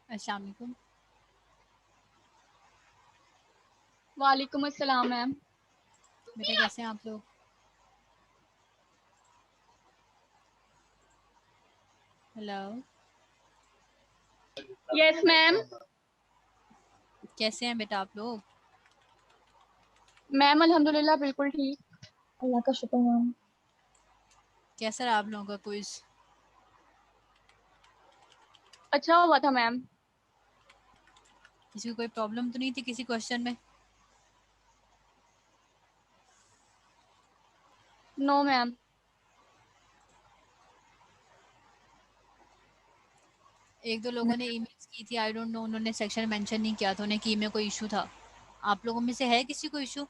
अस्सलाम वालेकुम। वालेकुम अस्सलाम मैम। बेटा कैसे हैं आप लोग? Hello, yes ma'am. कैसे हैं बेटा आप लोग? मैम अल्हम्दुलिल्लाह बिल्कुल ठीक। अल्लाह का शुक्र मैम। कैसा रहा आप लोगों का क्विज? अच्छा हुआ था मैम। किसी को कोई प्रॉब्लम तो नहीं थी किसी क्वेश्चन में? No ma'am. एक दो लोगों ने ईमेल्स की थी, आई डोंट नो, उन्होंने सेक्शन मेंशन नहीं किया था उन्हें कि में कोई इशू था। आप लोगों में से है किसी को इशू?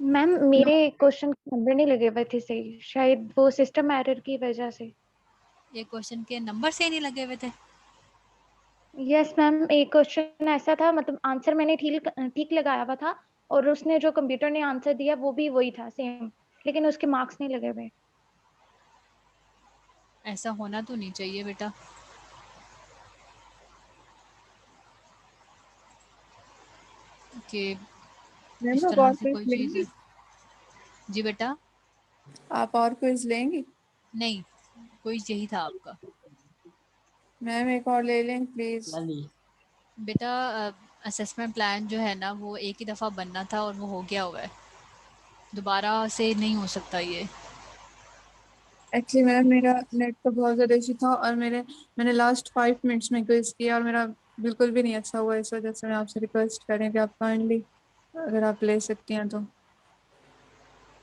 Ma'am no. मेरे क्वेश्चन के नंबर नहीं लगे हुए थे सही, शायद वो सिस्टम एरर की वजह से। ये क्वेश्चन के नंबर से नहीं लगे हुए थे? यस मैम, एक क्वेश्चन ऐसा था, मतलब आंसर मैंने ठीक ठीक लगाया हुआ था और उसने जो कंप्यूटर ने आंसर दिया वो भी वही था सेम, लेकिन उसके मार्क्स नहीं लगे हुए। ऐसा होना तो नहीं चाहिए बेटा। कि मैम इस आप तरह और से क्विज कोई चीज़ लेंगी? है। जी बेटा। आप और क्विज लेंगी? नहीं, कोई यही था आपका। मैम एक और ले लें प्लीज। बेटा असेसमेंट प्लान जो है ना वो एक ही दफ़ा बनना था और वो हो गया हुआ है, दोबारा से नहीं हो सकता ये। एक्चुअली मैम मेरा नेट का बहुत ज़्यादा इशू था और मैंने लास्ट 5 मिनट्स में क्विज किया और मेरा बिल्कुल भी नहीं अच्छा हुआ। इस वजह से मैं आपसे रिक्वेस्ट करें कि आप काइंडली अगर आप ले सकती हैं तो।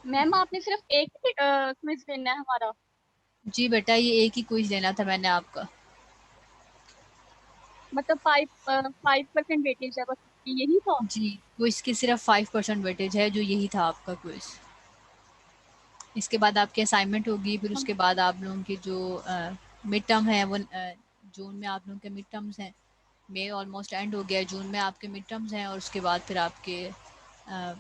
मैम आपने सिर्फ एक क्विज देना है हमारा। जी बेटा, ये एक ही क्विज लेना था मैंने आपका। मतलब 5% वेटेज है बस, यही था। जी, क्विज की सिर्फ 5% वेटेज है, जो यही था आपका क्विज। इसके बाद आपकी असाइनमेंट होगी, फिर उसके बाद आप लोगों की जो मिड टर्म है वो जून में आप लोगों के मिड टर्म्स हैं। मई ऑलमोस्ट एंड हो गया है, जून में आपके मिड टर्म्स हैं और उसके बाद फिर आपके अ,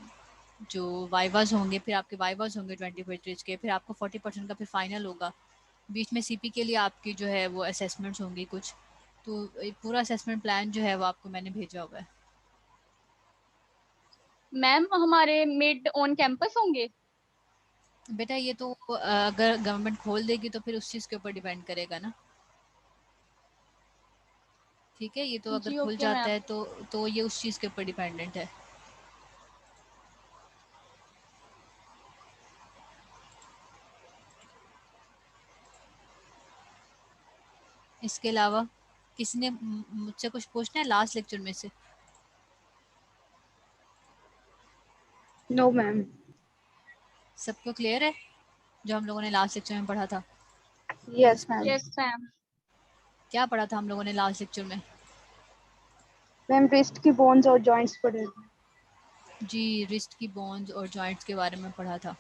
जो वाइवाज होंगे, फिर आपके वाइवाज होंगे 20 वेटेज के, फिर आपको 40% का फिर फाइनल होगा। बीच में सीपी के लिए आपकी जो है वो असेसमेंट्स होंगी कुछ। तो एक पूरा असेसमेंट प्लान जो है वो आपको मैंने भेजा हुआ है। मैम हमारे मिड ऑन कैंपस होंगे। बेटा ये तो अगर गवर्नमेंट खोल देगी तो फिर उस चीज़ के ऊपर डिपेंड करेगा ना। ठीक है, ये तो अगर जी खुल ओके जाता मैम। है तो ये उस चीज़ के ऊपर डिपेंडेंट है। इसके अलावा किसी ने मुझसे कुछ पूछना है लास्ट लेक्चर में से? No ma'am. सबको क्लियर है जो हम लोगों ने लास्ट लेक्चर में पढ़ा था? Yes ma'am. Yes ma'am. क्या पढ़ा था हम लोगों ने लास्ट लेक्चर में? मैम रिस्ट की बोन्स और जॉइंट्स पढ़े थे। जी, रिस्ट की बोन्स और जॉइंट्स के बारे में पढ़ा था।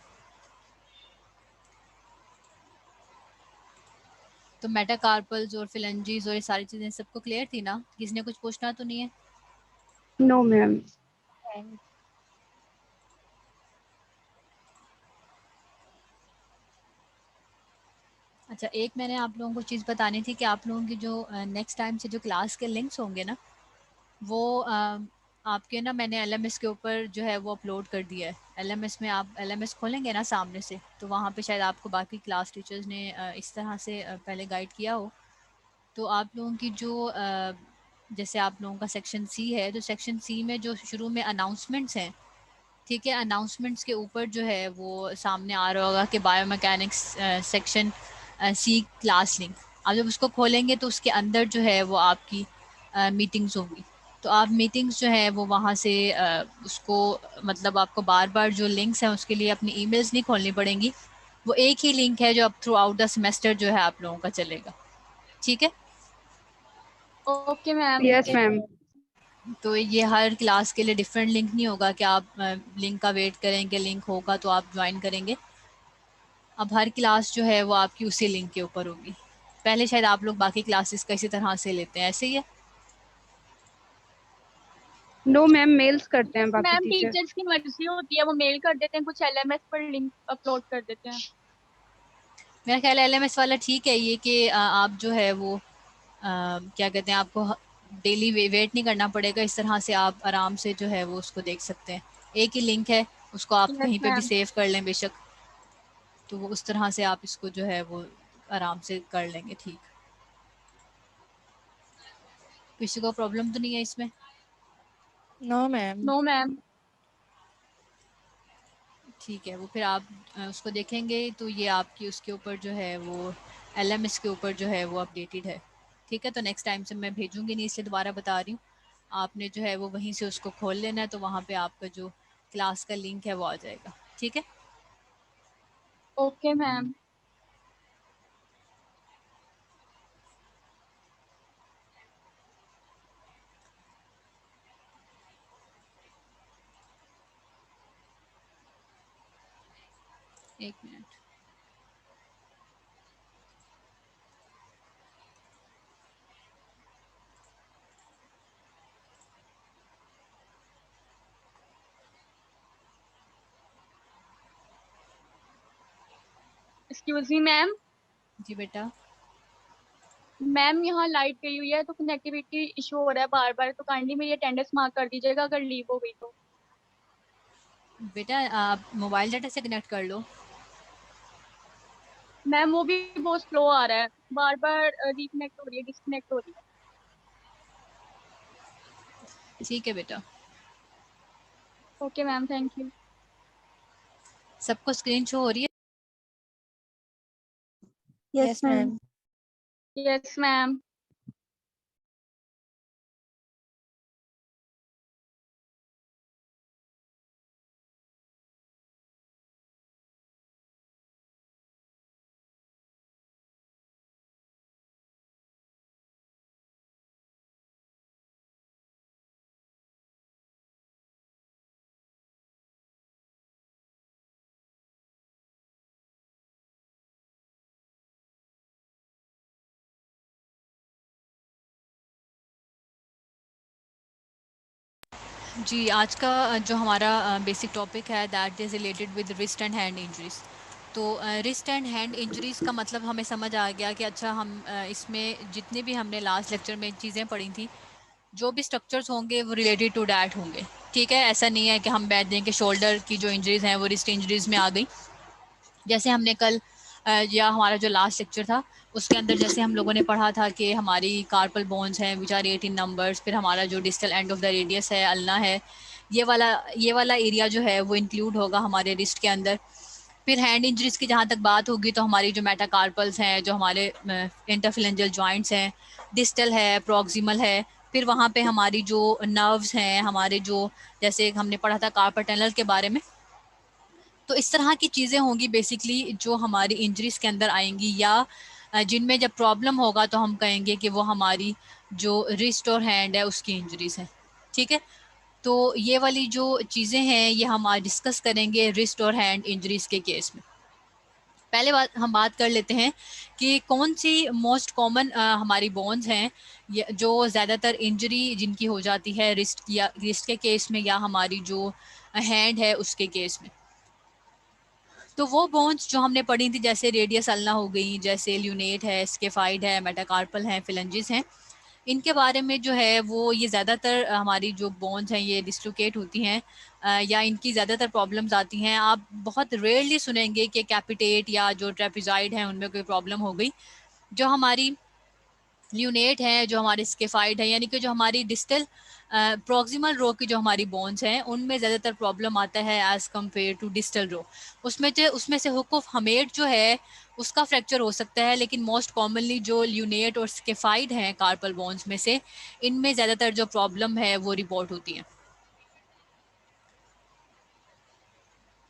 तो मेटाकार्पल्स और फिलेंजीज और ये सारी चीज़ें सबको क्लियर थी ना? किसी ने कुछ पूछना तो नहीं है? No ma'am. अच्छा, एक मैंने आप लोगों को चीज़ बतानी थी कि आप लोगों की जो नेक्स्ट टाइम से जो क्लास के लिंक्स होंगे ना, वो आपके ना मैंने एलएमएस के ऊपर जो है वो अपलोड कर दिया है। एलएमएस में आप एलएमएस खोलेंगे ना सामने से, तो वहाँ पे शायद आपको बाकी क्लास टीचर्स ने इस तरह से पहले गाइड किया हो। तो आप लोगों की जो जैसे आप लोगों का सेक्शन सी है, तो सेक्शन सी में जो शुरू में अनाउंसमेंट्स हैं, ठीक है, अनाउंसमेंट्स के ऊपर जो है वो सामने आ रहा होगा कि biomechanics section C class link. आप जब उसको खोलेंगे तो उसके अंदर जो है वो आपकी मीटिंग्स होगी। तो आप मीटिंग्स जो है वो वहाँ से उसको मतलब आपको बार बार जो लिंक्स हैं उसके लिए अपनी ईमेल्स नहीं खोलनी पड़ेंगी। वो एक ही लिंक है जो अब थ्रू आउट द सेमेस्टर जो है आप लोगों का चलेगा। ठीक है? Okay ma'am. Yes ma'am. तो ये हर क्लास के लिए डिफरेंट लिंक नहीं होगा कि आप लिंक का वेट करेंगे, लिंक होगा तो आप ज्वाइन करेंगे। अब हर क्लास जो है वो आपकी उसी लिंक के ऊपर होगी। पहले शायद आप लोग बाकी क्लासेस का इसी तरह से लेते हैं, ऐसे ही है? नो मैम, मेल्स करते हैं बाकी मैम टीचर। टीचर्स की मर्जी होती है, वो मेल कर देते हैं, कुछ एलएमएस पर लिंक अपलोड कर देते हैं। मेरा ख्याल है LMS वाला ठीक है ये कि आप जो है वो क्या कहते हैं, आपको डेली वेट नहीं करना पड़ेगा, इस तरह से आप आराम से जो है वो उसको देख सकते हैं। एक ही लिंक है, उसको आप यस कहीं पे भी मैम। सेव कर लें बेशक, तो वो उस तरह से आप इसको जो है वो आराम से कर लेंगे। ठीक, किसी को प्रॉब्लम तो नहीं है इसमें? No ma'am. No ma'am. ठीक है, वो फिर आप उसको देखेंगे तो ये आपकी उसके ऊपर जो है वो LMS के ऊपर जो है वो अपडेटेड है। ठीक है, तो नेक्स्ट टाइम से मैं भेजूंगी नहीं, इसलिए दोबारा बता रही हूँ। आपने जो है वो वहीं से उसको खोल लेना है, तो वहाँ पे आपका जो क्लास का लिंक है वो आ जाएगा। ठीक है, ओके मैम। एक मिनट। Excuse me ma'am. जी बेटा। मैम यहाँ लाइट गई हुई है तो कनेक्टिविटी इशू हो रहा है बार बार, तो काइंडली मेरी अटेंडेंस मार्क कर दीजिएगा अगर लीव हो गई तो। बेटा आप मोबाइल डाटा से कनेक्ट कर लो। मैम वो भी बहुत स्लो आ रहा है, बार बार रिकनेक्ट हो रही है, डिस्कनेक्ट हो रही है। ठीक है बेटा। Okay ma'am, thank you. सबको स्क्रीन शो हो रही है? Yes yes ma'am. Ma'am. Yes ma'am. जी, आज का जो हमारा बेसिक टॉपिक है that is related with wrist and hand injuries. तो रिस्ट एंड हैंड इंजरीज़ का मतलब हमें समझ आ गया कि अच्छा हम इसमें जितने भी हमने लास्ट लेक्चर में चीज़ें पढ़ी थी, जो भी स्ट्रक्चर्स होंगे वो रिलेटेड टू डैट होंगे। ठीक है, ऐसा नहीं है कि हम बैठ दें कि शोल्डर की जो इंजरीज़ हैं वो रिस्ट इंजरीज़ में आ गई। जैसे हमने कल या हमारा जो लास्ट लेक्चर था उसके अंदर जैसे हम लोगों ने पढ़ा था कि हमारी कार्पल बोन्स हैं विच आर 18 नंबर्स, फिर हमारा जो distal end of the radius है अल्ना है, ये वाला एरिया जो है वो इंक्लूड होगा हमारे रिस्ट के अंदर। फिर हैंड इंजरीज की जहाँ तक बात होगी तो हमारी जो मेटाकार्पल्स हैं, जो हमारे इंटरफिलेंजल जॉइंट्स हैं, डिस्टल है, प्रॉक्सिमल है, फिर वहाँ पे हमारी जो नर्व्स हैं, हमारे जो जैसे हमने पढ़ा था कार्पल टनल के बारे में। तो इस तरह की चीज़ें होंगी बेसिकली जो हमारी इंजरीज के अंदर आएंगी, या जिनमें जब प्रॉब्लम होगा तो हम कहेंगे कि वो हमारी जो रिस्ट और हैंड है उसकी इंजरीज है। ठीक है, तो ये वाली जो चीज़ें हैं ये हम आज डिस्कस करेंगे रिस्ट और हैंड इंजरीज के केस में। पहले हम बात कर लेते हैं कि कौन सी मोस्ट कॉमन हमारी बोन्स हैं जो ज़्यादातर इंजरी जिनकी हो जाती है रिस्ट के केस में, या हमारी जो हैंड है उसके केस में। तो वो बोन्स जो हमने पढ़ी थी जैसे रेडियस अल्ना हो गई, जैसे ल्यूनेट है, स्केफाइड है, मेटाकार्पल है, फिलेंजिस हैं, इनके बारे में जो है वो ये ज़्यादातर हमारी जो बोन्स हैं ये डिस्लोकेट होती हैं या इनकी ज़्यादातर प्रॉब्लम्स आती हैं। आप बहुत रेयरली सुनेंगे कि कैपिटेट या जो ट्रेपिजॉइड हैं उनमें कोई प्रॉब्लम हो गई। जो हमारी ल्यूनेट है, जो हमारी स्केफाइड है, यानी कि जो हमारी डिस्टल प्रॉक्सिमल रो की जो हमारी बोन्स हैं उनमें ज़्यादातर प्रॉब्लम आता है as compared to distal row. उसमें से हुक ऑफ हमेट जो है उसका फ्रैक्चर हो सकता है, लेकिन मोस्ट कॉमनली जो ल्यूनेट और स्केफाइड हैं कार्पल बोन्स में से, इनमें ज़्यादातर जो प्रॉब्लम है वो रिपोर्ट होती है।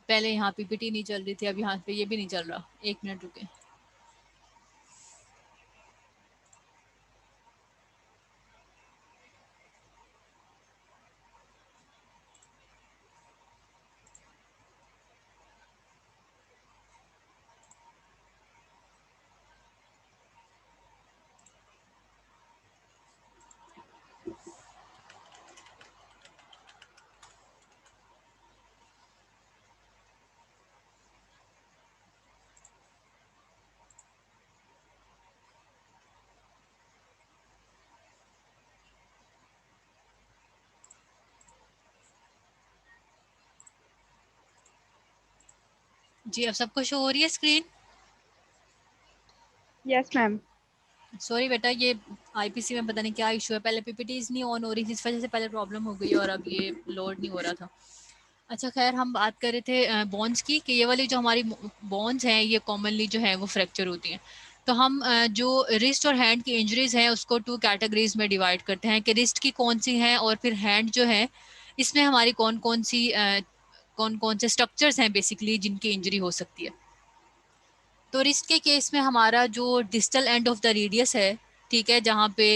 पहले यहाँ पीपीटी नहीं चल रही थी, अब यहाँ पे ये भी नहीं चल रहा। एक मिनट रुके। जी, अब सबको शो हो रही है स्क्रीन? Yes ma'am. सॉरी बेटा, ये आईपीसी में पता नहीं क्या इशू है, पहले पीपीटीज नहीं ऑन हो रही थी, इस वजह से पहले प्रॉब्लम हो गई और अब ये लोड नहीं हो रहा था। अच्छा खैर, हम बात कर रहे थे बोन्स की, कि ये वाली जो हमारी बोन्स हैं ये कॉमनली जो है वो फ्रैक्चर होती हैं। तो हम जो रिस्ट और हैंड की इंजरीज हैं उसको 2 कैटेगरीज में डिवाइड करते हैं, कि रिस्ट की कौन सी हैं और फिर हैंड जो है इसमें हमारी कौन कौन सी कौन कौन से स्ट्रक्चर्स हैं बेसिकली जिनकी इंजरी हो सकती है। तो रिस्ट के केस में हमारा जो distal end of the radius है, ठीक है, जहाँ पे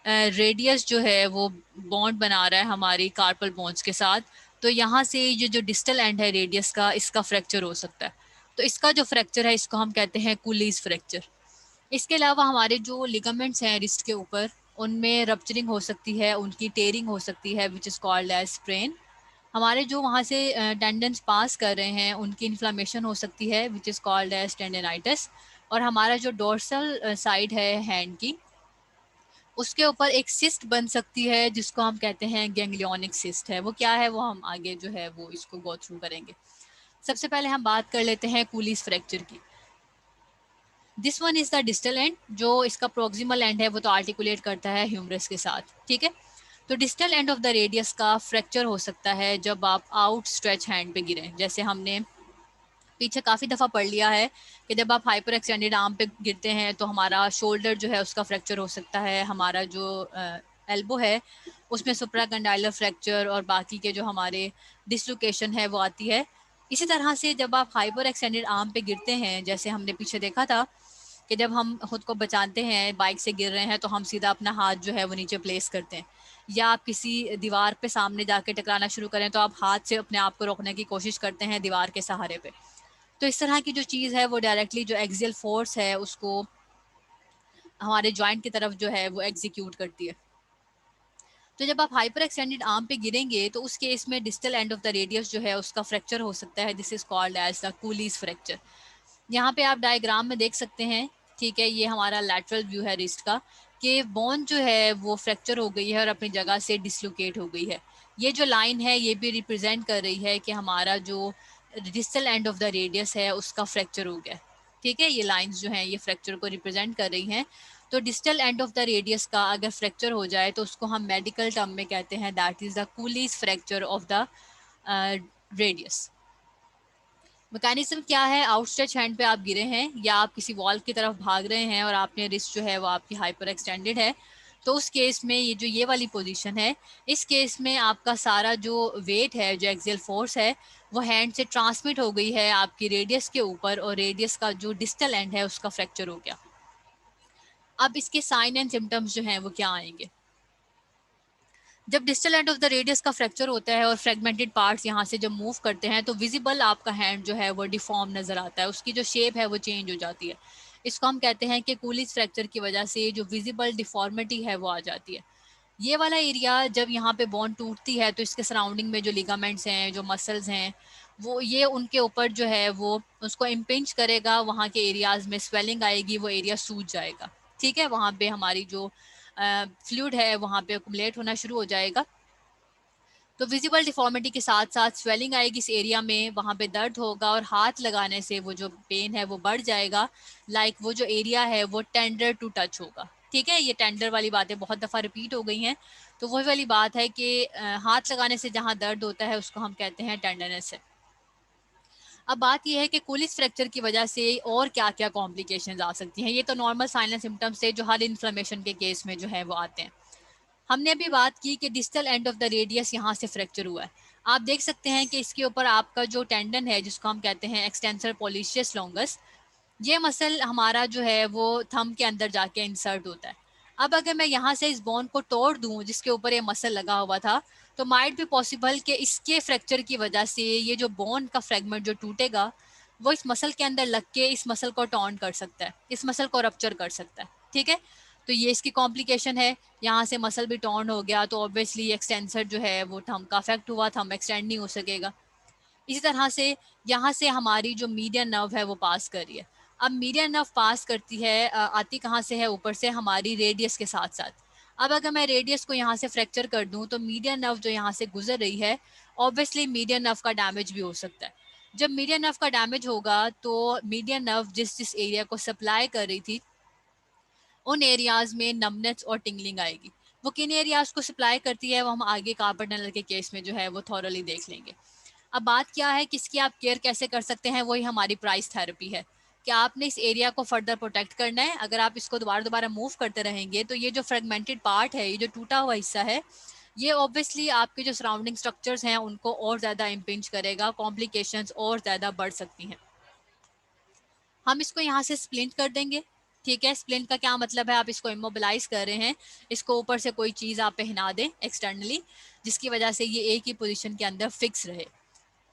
रेडियस जो है वो बॉन्ड बना रहा है हमारी कार्पल बोन्स के साथ, तो यहाँ से ये जो डिस्टल एंड है रेडियस का, इसका फ्रैक्चर हो सकता है। तो इसका जो फ्रैक्चर है इसको हम कहते हैं कूलीज फ्रैक्चर। इसके अलावा हमारे जो लिगामेंट्स हैं रिस्ट के ऊपर, उनमें रप्चरिंग हो सकती है, उनकी टेयरिंग हो सकती है, which is called as sprain. हमारे जो वहाँ से टेंडन्स पास कर रहे हैं उनकी इन्फ्लामेशन हो सकती है, which is called as tendinitis. और हमारा जो डोर्सल साइड है हैंड की, उसके ऊपर एक सिस्ट बन सकती है जिसको हम कहते हैं गैंग्लियोनिक सिस्ट है। वो क्या है वो हम आगे जो है वो इसको गो थ्रू करेंगे। सबसे पहले हम बात कर लेते हैं कूलीज फ्रैक्चर की। This one is the distal end, जो इसका प्रोक्सिमल एंड है वो तो आर्टिकुलेट करता है ह्यूमरस के साथ, ठीक है। तो distal end of the radius का फ्रैक्चर हो सकता है जब आप आउट स्ट्रेच हैंड पे गिरें। जैसे हमने पीछे काफ़ी दफ़ा पढ़ लिया है कि जब आप हाइपर एक्सटेंडेड आर्म पे गिरते हैं तो हमारा शोल्डर जो है उसका फ्रैक्चर हो सकता है, हमारा जो एल्बो है उसमें सुप्राकंडाइलर फ्रैक्चर और बाकी के जो हमारे डिसलोकेशन है वो आती है। इसी तरह से जब आप हाइपर एक्सटेंडेड आर्म पे गिरते हैं, जैसे हमने पीछे देखा था कि जब हम खुद को बचाते हैं, बाइक से गिर रहे हैं, तो हम सीधा अपना हाथ जो है वो नीचे प्लेस करते हैं, या आप किसी दीवार पे सामने जाके टकराना शुरू करें तो आप हाथ से अपने आप को रोकने की कोशिश करते हैं दीवार के सहारे पे। तो इस तरह की जो चीज़ है वो डायरेक्टली जो एक्सियल फोर्स है उसको हमारे जॉइंट की तरफ जो है वो एग्जीक्यूट करती है। तो जब आप हाइपर एक्सटेंडेड आर्म पे गिरेंगे तो उस केस में distal end of the radius जो है उसका फ्रैक्चर हो सकता है। This is called as the Colles fracture. यहाँ पे आप डायग्राम में देख सकते हैं, ठीक है, ये हमारा लैटरल व्यू है रिस्ट का, कि बोन जो है वो फ्रैक्चर हो गई है और अपनी जगह से डिसलोकेट हो गई है। ये जो लाइन है ये भी रिप्रेजेंट कर रही है कि हमारा जो distal end of the radius है उसका फ्रैक्चर हो गया, ठीक है। ये लाइंस जो हैं ये फ्रैक्चर को रिप्रेजेंट कर रही हैं। तो distal end of the radius का अगर फ्रैक्चर हो जाए तो उसको हम मेडिकल टर्म में कहते हैं that is the Colles fracture of the radius. Mechanism क्या है? आउटस्ट्रेच हैंड पे आप गिरे हैं या आप किसी वॉल की तरफ भाग रहे हैं और आपने रिस्ट जो है वो आपकी हाइपर एक्सटेंडेड है, तो उस केस में ये जो ये वाली पोजीशन है, इस केस में आपका सारा जो वेट है, जो एक्सियल फोर्स है, वो हैंड से ट्रांसमिट हो गई है आपकी रेडियस के ऊपर और रेडियस का जो डिस्टल एंड है उसका फ्रैक्चर हो गया। अब इसके साइन एंड सिम्टम्स जो हैं वो क्या आएंगे? जब distal end of the radius का फ्रैक्चर होता है और फ्रेगमेंटेड पार्ट्स यहाँ से जब मूव करते हैं तो विजिबल आपका हैंड जो है वो डिफॉर्म नजर आता है, उसकी जो शेप है वो चेंज हो जाती है। इसको हम कहते हैं कि कूलीज फ्रैक्चर की वजह से जो विजिबल डिफॉर्मिटी है वो आ जाती है। ये वाला एरिया जब यहाँ पे बोन टूटती है तो इसके सराउंडिंग में जो लिगामेंट्स हैं, जो मसल्स हैं, वो ये उनके ऊपर जो है वो उसको इम्पिंच करेगा, वहाँ के एरियाज में स्वेलिंग आएगी, वो एरिया सूज जाएगा, ठीक है। वहाँ पे हमारी जो फ्लूइड है वहाँ पे अकुमुलेट होना शुरू हो जाएगा। तो विजिबल डिफॉर्मिटी के साथ साथ स्वेलिंग आएगी इस एरिया में, वहाँ पे दर्द होगा और हाथ लगाने से वो जो पेन है वो बढ़ जाएगा। लाइक वो जो एरिया है वो टेंडर टू टच होगा, ठीक है। ये टेंडर वाली बातें बहुत दफ़ा रिपीट हो गई हैं, तो वही वाली बात है कि हाथ लगाने से जहाँ दर्द होता है उसको हम कहते हैं टेंडरनेस है। अब बात यह है कि कूलिज फ्रैक्चर की वजह से और क्या क्या कॉम्प्लिकेशंस आ सकती हैं। ये तो नॉर्मल साइलेंट सिम्टम्स थे जो हर इन्फ्लेमेशन के केस में जो है वो आते हैं। हमने अभी बात की कि distal end of the radius यहाँ से फ्रैक्चर हुआ है। आप देख सकते हैं कि इसके ऊपर आपका जो टेंडन है जिसको हम कहते हैं एक्सटेंसर पोलिशियस लॉन्गस, ये मसल हमारा जो है वो थंब के अंदर जाके इंसर्ट होता है। अब अगर मैं यहाँ से इस बोन को तोड़ दूँ जिसके ऊपर ये मसल लगा हुआ था, तो माइट भी पॉसिबल कि इसके फ्रैक्चर की वजह से ये जो बोन का फ्रेगमेंट जो टूटेगा वो इस मसल के अंदर लग के इस मसल को टॉन कर सकता है, इस मसल को रप्चर कर सकता है, ठीक है। तो ये इसकी कॉम्प्लिकेशन है। यहाँ से मसल भी टॉन हो गया तो ऑब्वियसली एक्सटेंसर जो है वो थंब का अफेक्ट हुआ, थंब एक्सटेंड नहीं हो सकेगा। इसी तरह से यहाँ से हमारी जो मीडियन नर्व है वो पास कर रही है। अब मीडियन नर्व पास करती है, आती कहाँ से है? ऊपर से हमारी रेडियस के साथ साथ। अब अगर मैं रेडियस को यहाँ से फ्रैक्चर कर दूँ तो मीडियन नर्व जो यहाँ से गुजर रही है, ऑब्वियसली मीडियन नर्व का डैमेज भी हो सकता है। जब मीडियन नर्व का डैमेज होगा तो मीडियन नर्व जिस एरिया को सप्लाई कर रही थी उन एरियाज में नमनेस और टिंगलिंग आएगी। वो किन एरियाज को सप्लाई करती है वो हम आगे कार्पल टनल के केस में जो है वो थॉरली देख लेंगे। अब बात क्या है किसकी आप केयर कैसे कर सकते हैं, वही हमारी प्राइस थेरेपी है कि आपने इस एरिया को फर्दर प्रोटेक्ट करना है। अगर आप इसको दोबारा दोबारा मूव करते रहेंगे तो ये जो फ्रेगमेंटेड पार्ट है, ये जो टूटा हुआ हिस्सा है, ये ऑब्वियसली आपके जो सराउंडिंग स्ट्रक्चर्स हैं उनको और ज़्यादा इम्पिंज करेगा, कॉम्प्लिकेशंस और ज़्यादा बढ़ सकती हैं। हम इसको यहाँ से स्प्लिंट कर देंगे। ठीक है, स्प्लिंट का क्या मतलब है, आप इसको इमोबिलाइज कर रहे हैं, इसको ऊपर से कोई चीज़ आप पहना दें एक्सटर्नली, जिसकी वजह से ये एक ही पोजीशन के अंदर फिक्स रहे।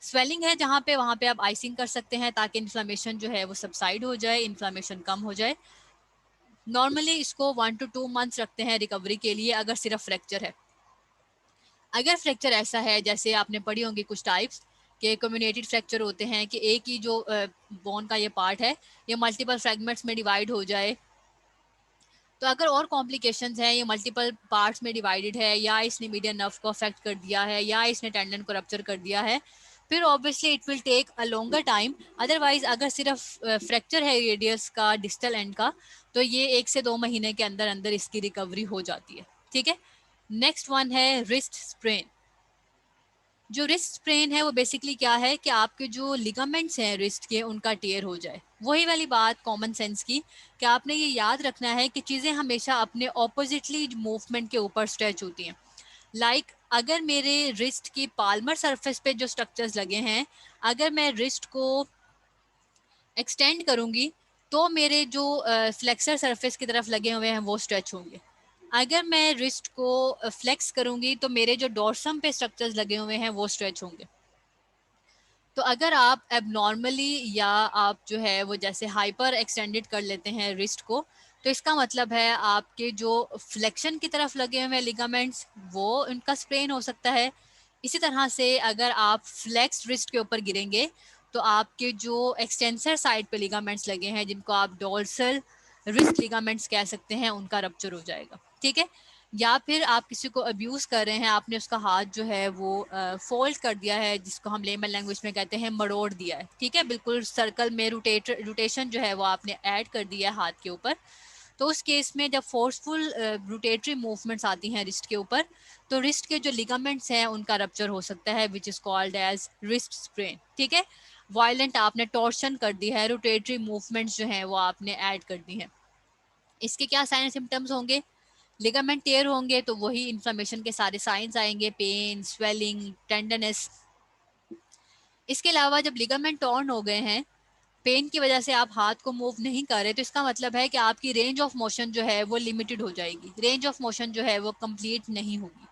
स्वेलिंग है जहाँ पे, वहाँ पे आप आइसिंग कर सकते हैं ताकि इन्फ्लेमेशन जो है वो सबसाइड हो जाए, इन्फ्लेमेशन कम हो जाए। नॉर्मली इसको 1 to 2 मंथ्स रखते हैं रिकवरी के लिए अगर सिर्फ फ्रैक्चर है। अगर फ्रैक्चर ऐसा है जैसे आपने पढ़ी होंगी कुछ टाइप्स के कम्युनिकेटेड फ्रैक्चर होते हैं कि एक ही जो बोन का ये पार्ट है ये मल्टीपल फ्रैगमेंट्स में डिवाइड हो जाए, तो अगर और कॉम्प्लिकेशंस हैं, ये मल्टीपल पार्ट्स में डिवाइडेड है या इसने मीडियन नर्व को अफेक्ट कर दिया है या इसने टेंडन को रप्चर कर दिया है, फिर obviously it will take a longer time. Otherwise अगर सिर्फ फ्रैक्चर है रेडियस का डिस्टल एंड का, तो ये 1 से 2 महीने के अंदर अंदर इसकी रिकवरी हो जाती है। ठीक है, नेक्स्ट वन है रिस्ट स्प्रेन। जो रिस्ट स्प्रेन है वो बेसिकली क्या है कि आपके जो लिगामेंट्स हैं रिस्ट के उनका टेयर हो जाए। वही वाली बात कॉमन सेंस की कि आपने ये याद रखना है कि चीज़ें हमेशा अपने ऑपोजिटली मूवमेंट के ऊपर स्ट्रेच होती हैं। लाइक अगर मेरे रिस्ट की पाल्मर सरफेस पे जो स्ट्रक्चर्स लगे हैं, अगर मैं रिस्ट को एक्सटेंड करूंगी तो मेरे जो फ्लेक्सर सरफेस की तरफ लगे हुए हैं वो स्ट्रेच होंगे। अगर मैं रिस्ट को फ्लेक्स करूंगी तो मेरे जो डॉर्सम पे स्ट्रक्चर्स लगे हुए हैं वो स्ट्रेच होंगे। तो अगर आप एबनॉर्मली या आप जो है वो जैसे हाइपर एक्सटेंडेड कर लेते हैं रिस्ट को, तो इसका मतलब है आपके जो फ्लेक्शन की तरफ लगे हुए हैं लिगामेंट्स वो उनका स्प्रेन हो सकता है। इसी तरह से अगर आप फ्लेक्स रिस्ट के ऊपर गिरेंगे तो आपके जो एक्सटेंसर साइड पे लिगामेंट्स लगे हैं जिनको आप डोर्सल रिस्ट लिगामेंट्स कह सकते हैं उनका रप्चर हो जाएगा। ठीक है, या फिर आप किसी को अब्यूज कर रहे हैं, आपने उसका हाथ जो है वो फोल्ड कर दिया है जिसको हम लेमन लैंग्वेज में कहते हैं मरोड़ दिया है। ठीक है, बिल्कुल सर्कल में रोटेशन जो है वो आपने ऐड कर दिया है हाथ के ऊपर। तो उस केस में जब फोर्सफुल रोटेटरी मूवमेंट्स आती हैं रिस्ट के ऊपर, तो रिस्ट के जो लिगामेंट्स हैं उनका रप्चर हो सकता है which is called as wrist sprain. ठीक है, वायलेंट आपने टॉर्शन कर दी है, रोटेटरी मूवमेंट्स जो हैं वो आपने ऐड कर दी हैं। इसके क्या साइन सिम्टम्स होंगे, लिगामेंट टेयर होंगे तो वही इन्फ्लेमेशन के सारे साइंस आएंगे, पेन, स्वेलिंग, टेंडरनेस। इसके अलावा जब लिगामेंट टॉर्न हो गए हैं, पेन की वजह से आप हाथ को मूव नहीं कर रहे, तो इसका मतलब है कि आपकी रेंज ऑफ मोशन जो है वो लिमिटेड हो जाएगी, रेंज ऑफ मोशन जो है वो कंप्लीट नहीं होगी।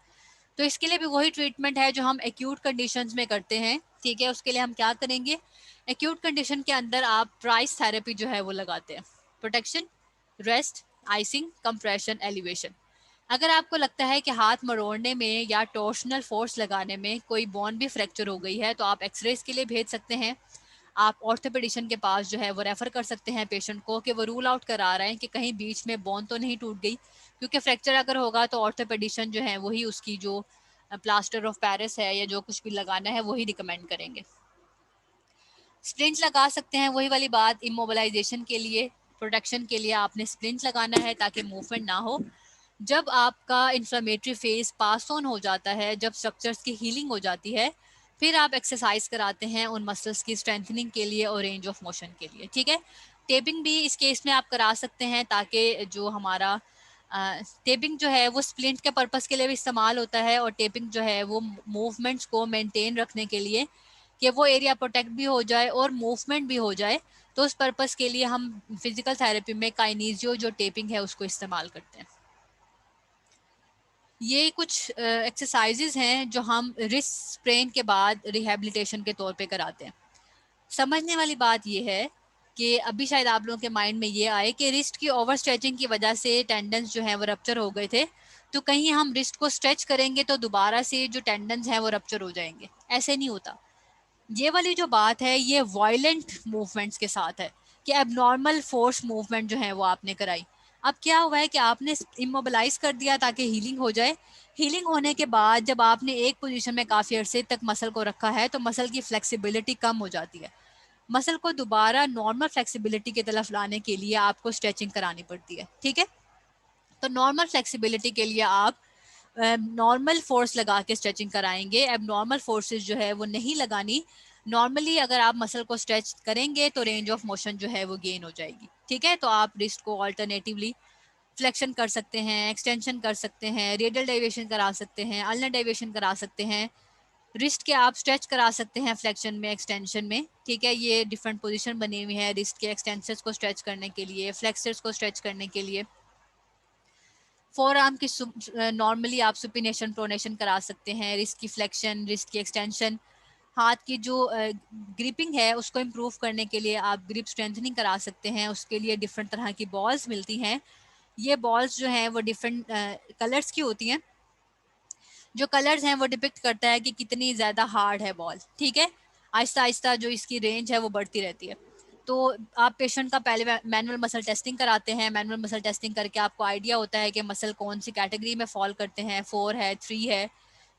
तो इसके लिए भी वही ट्रीटमेंट है जो हम एक्यूट कंडीशंस में करते हैं। ठीक है, उसके लिए हम क्या करेंगे, एक्यूट कंडीशन के अंदर आप प्राइस थेरेपी जो है वो लगाते हैं, protection, rest, icing, compression, elevation. अगर आपको लगता है कि हाथ मरोड़ने में या टॉर्शनल फोर्स लगाने में कोई बोन भी फ्रैक्चर हो गई है तो आप एक्सरेज के लिए भेज सकते हैं। आप ऑर्थोपेडिशन के पास जो है वो रेफर कर सकते हैं पेशेंट को कि वो रूल आउट करा रहे हैं कि कहीं बीच में बोन तो नहीं टूट गई, क्योंकि फ्रैक्चर अगर होगा तो ऑर्थोपेडिशन जो है वही उसकी जो प्लास्टर ऑफ पेरिस है या जो कुछ भी लगाना है वही रिकमेंड करेंगे। स्प्लिंट लगा सकते हैं, वही वाली बात, इमोबिलाइजेशन के लिए, प्रोटेक्शन के लिए आपने स्प्लिंट लगाना है ताकि मूवमेंट ना हो। जब आपका इन्फ्लेमेटरी फेज पास ऑन हो जाता है, जब स्ट्रक्चर्स की हीलिंग हो जाती है, फिर आप एक्सरसाइज कराते हैं उन मसल्स की स्ट्रेंथनिंग के लिए और रेंज ऑफ मोशन के लिए। ठीक है, टेपिंग भी इस केस में आप करा सकते हैं ताकि जो हमारा टेपिंग जो है वो स्प्लिंट के पर्पस के लिए भी इस्तेमाल होता है और टेपिंग जो है वो मूवमेंट्स को मेंटेन रखने के लिए कि वो एरिया प्रोटेक्ट भी हो जाए और मूवमेंट भी हो जाए, तो उस पर्पस के लिए हम फिजिकल थेरेपी में काइनेजियो जो टेपिंग है उसको इस्तेमाल करते हैं। ये कुछ एक्सरसाइजेज हैं जो हम रिस्ट स्प्रेन के बाद रिहेबिलिटेशन के तौर पे कराते हैं। समझने वाली बात ये है कि अभी शायद आप लोगों के माइंड में ये आए कि रिस्ट की ओवर स्ट्रेचिंग की वजह से टेंडन्स जो हैं वो रप्चर हो गए थे, तो कहीं हम रिस्ट को स्ट्रेच करेंगे तो दोबारा से जो टेंडन्स हैं वो रप्चर हो जाएंगे। ऐसे नहीं होता। ये वाली जो बात है ये वायलेंट मूवमेंट्स के साथ है कि एबनॉर्मल फोर्स मूवमेंट जो है वो आपने कराई। अब क्या हुआ है कि आपने इमोबिलाइज कर दिया ताकि हीलिंग हो जाए। हीलिंग होने के बाद जब आपने एक पोजीशन में काफ़ी अरसे तक मसल को रखा है तो मसल की फ्लेक्सिबिलिटी कम हो जाती है। मसल को दोबारा नॉर्मल फ्लेक्सिबिलिटी की तरफ लाने के लिए आपको स्ट्रेचिंग करानी पड़ती है, ठीक है। तो नॉर्मल फ्लेक्सिबिलिटी के लिए आप नॉर्मल फोर्स लगा के स्ट्रेचिंग कराएंगे। अब नॉर्मल फोर्सेस जो है वो नहीं लगानी। नॉर्मली अगर आप मसल को स्ट्रेच करेंगे तो रेंज ऑफ मोशन जो है वो गेन हो जाएगी, ठीक है। तो आप रिस्ट को ऑल्टरनेटिवली फ्लेक्शन कर सकते हैं, एक्सटेंशन कर सकते हैं, रेडियल डेविएशन करा सकते हैं, अल्नर डेविएशन करा सकते हैं। रिस्ट के आप स्ट्रेच करा सकते हैं फ्लेक्शन में, एक्सटेंशन में, ठीक है। ये डिफरेंट पोजीशन बनी हुई है रिस्ट के एक्सटेंसर्स को स्ट्रेच करने के लिए, फ्लेक्सर्स को स्ट्रेच करने के लिए। फोर आर्म की नॉर्मली आप सुपिनेशन प्रोनेशन करा सकते हैं, रिस्ट की फ्लेक्शन, रिस्ट की एक्सटेंशन। हाथ की जो ग्रिपिंग है उसको इम्प्रूव करने के लिए आप ग्रिप स्ट्रेंथनिंग करा सकते हैं। उसके लिए डिफरेंट तरह की बॉल्स मिलती हैं। ये बॉल्स जो हैं वो डिफरेंट कलर्स की होती हैं। जो कलर्स हैं वो डिपिक्ट करता है कि कितनी ज़्यादा हार्ड है बॉल, ठीक है। आहिस्ता आहिस्ता जो इसकी रेंज है वो बढ़ती रहती है। तो आप पेशेंट का पहले मैनुअल मसल टेस्टिंग कराते हैं। मैनुअल मसल टेस्टिंग करके आपको आइडिया होता है कि मसल कौन सी कैटेगरी में फॉल करते हैं, 4 है, 3 है,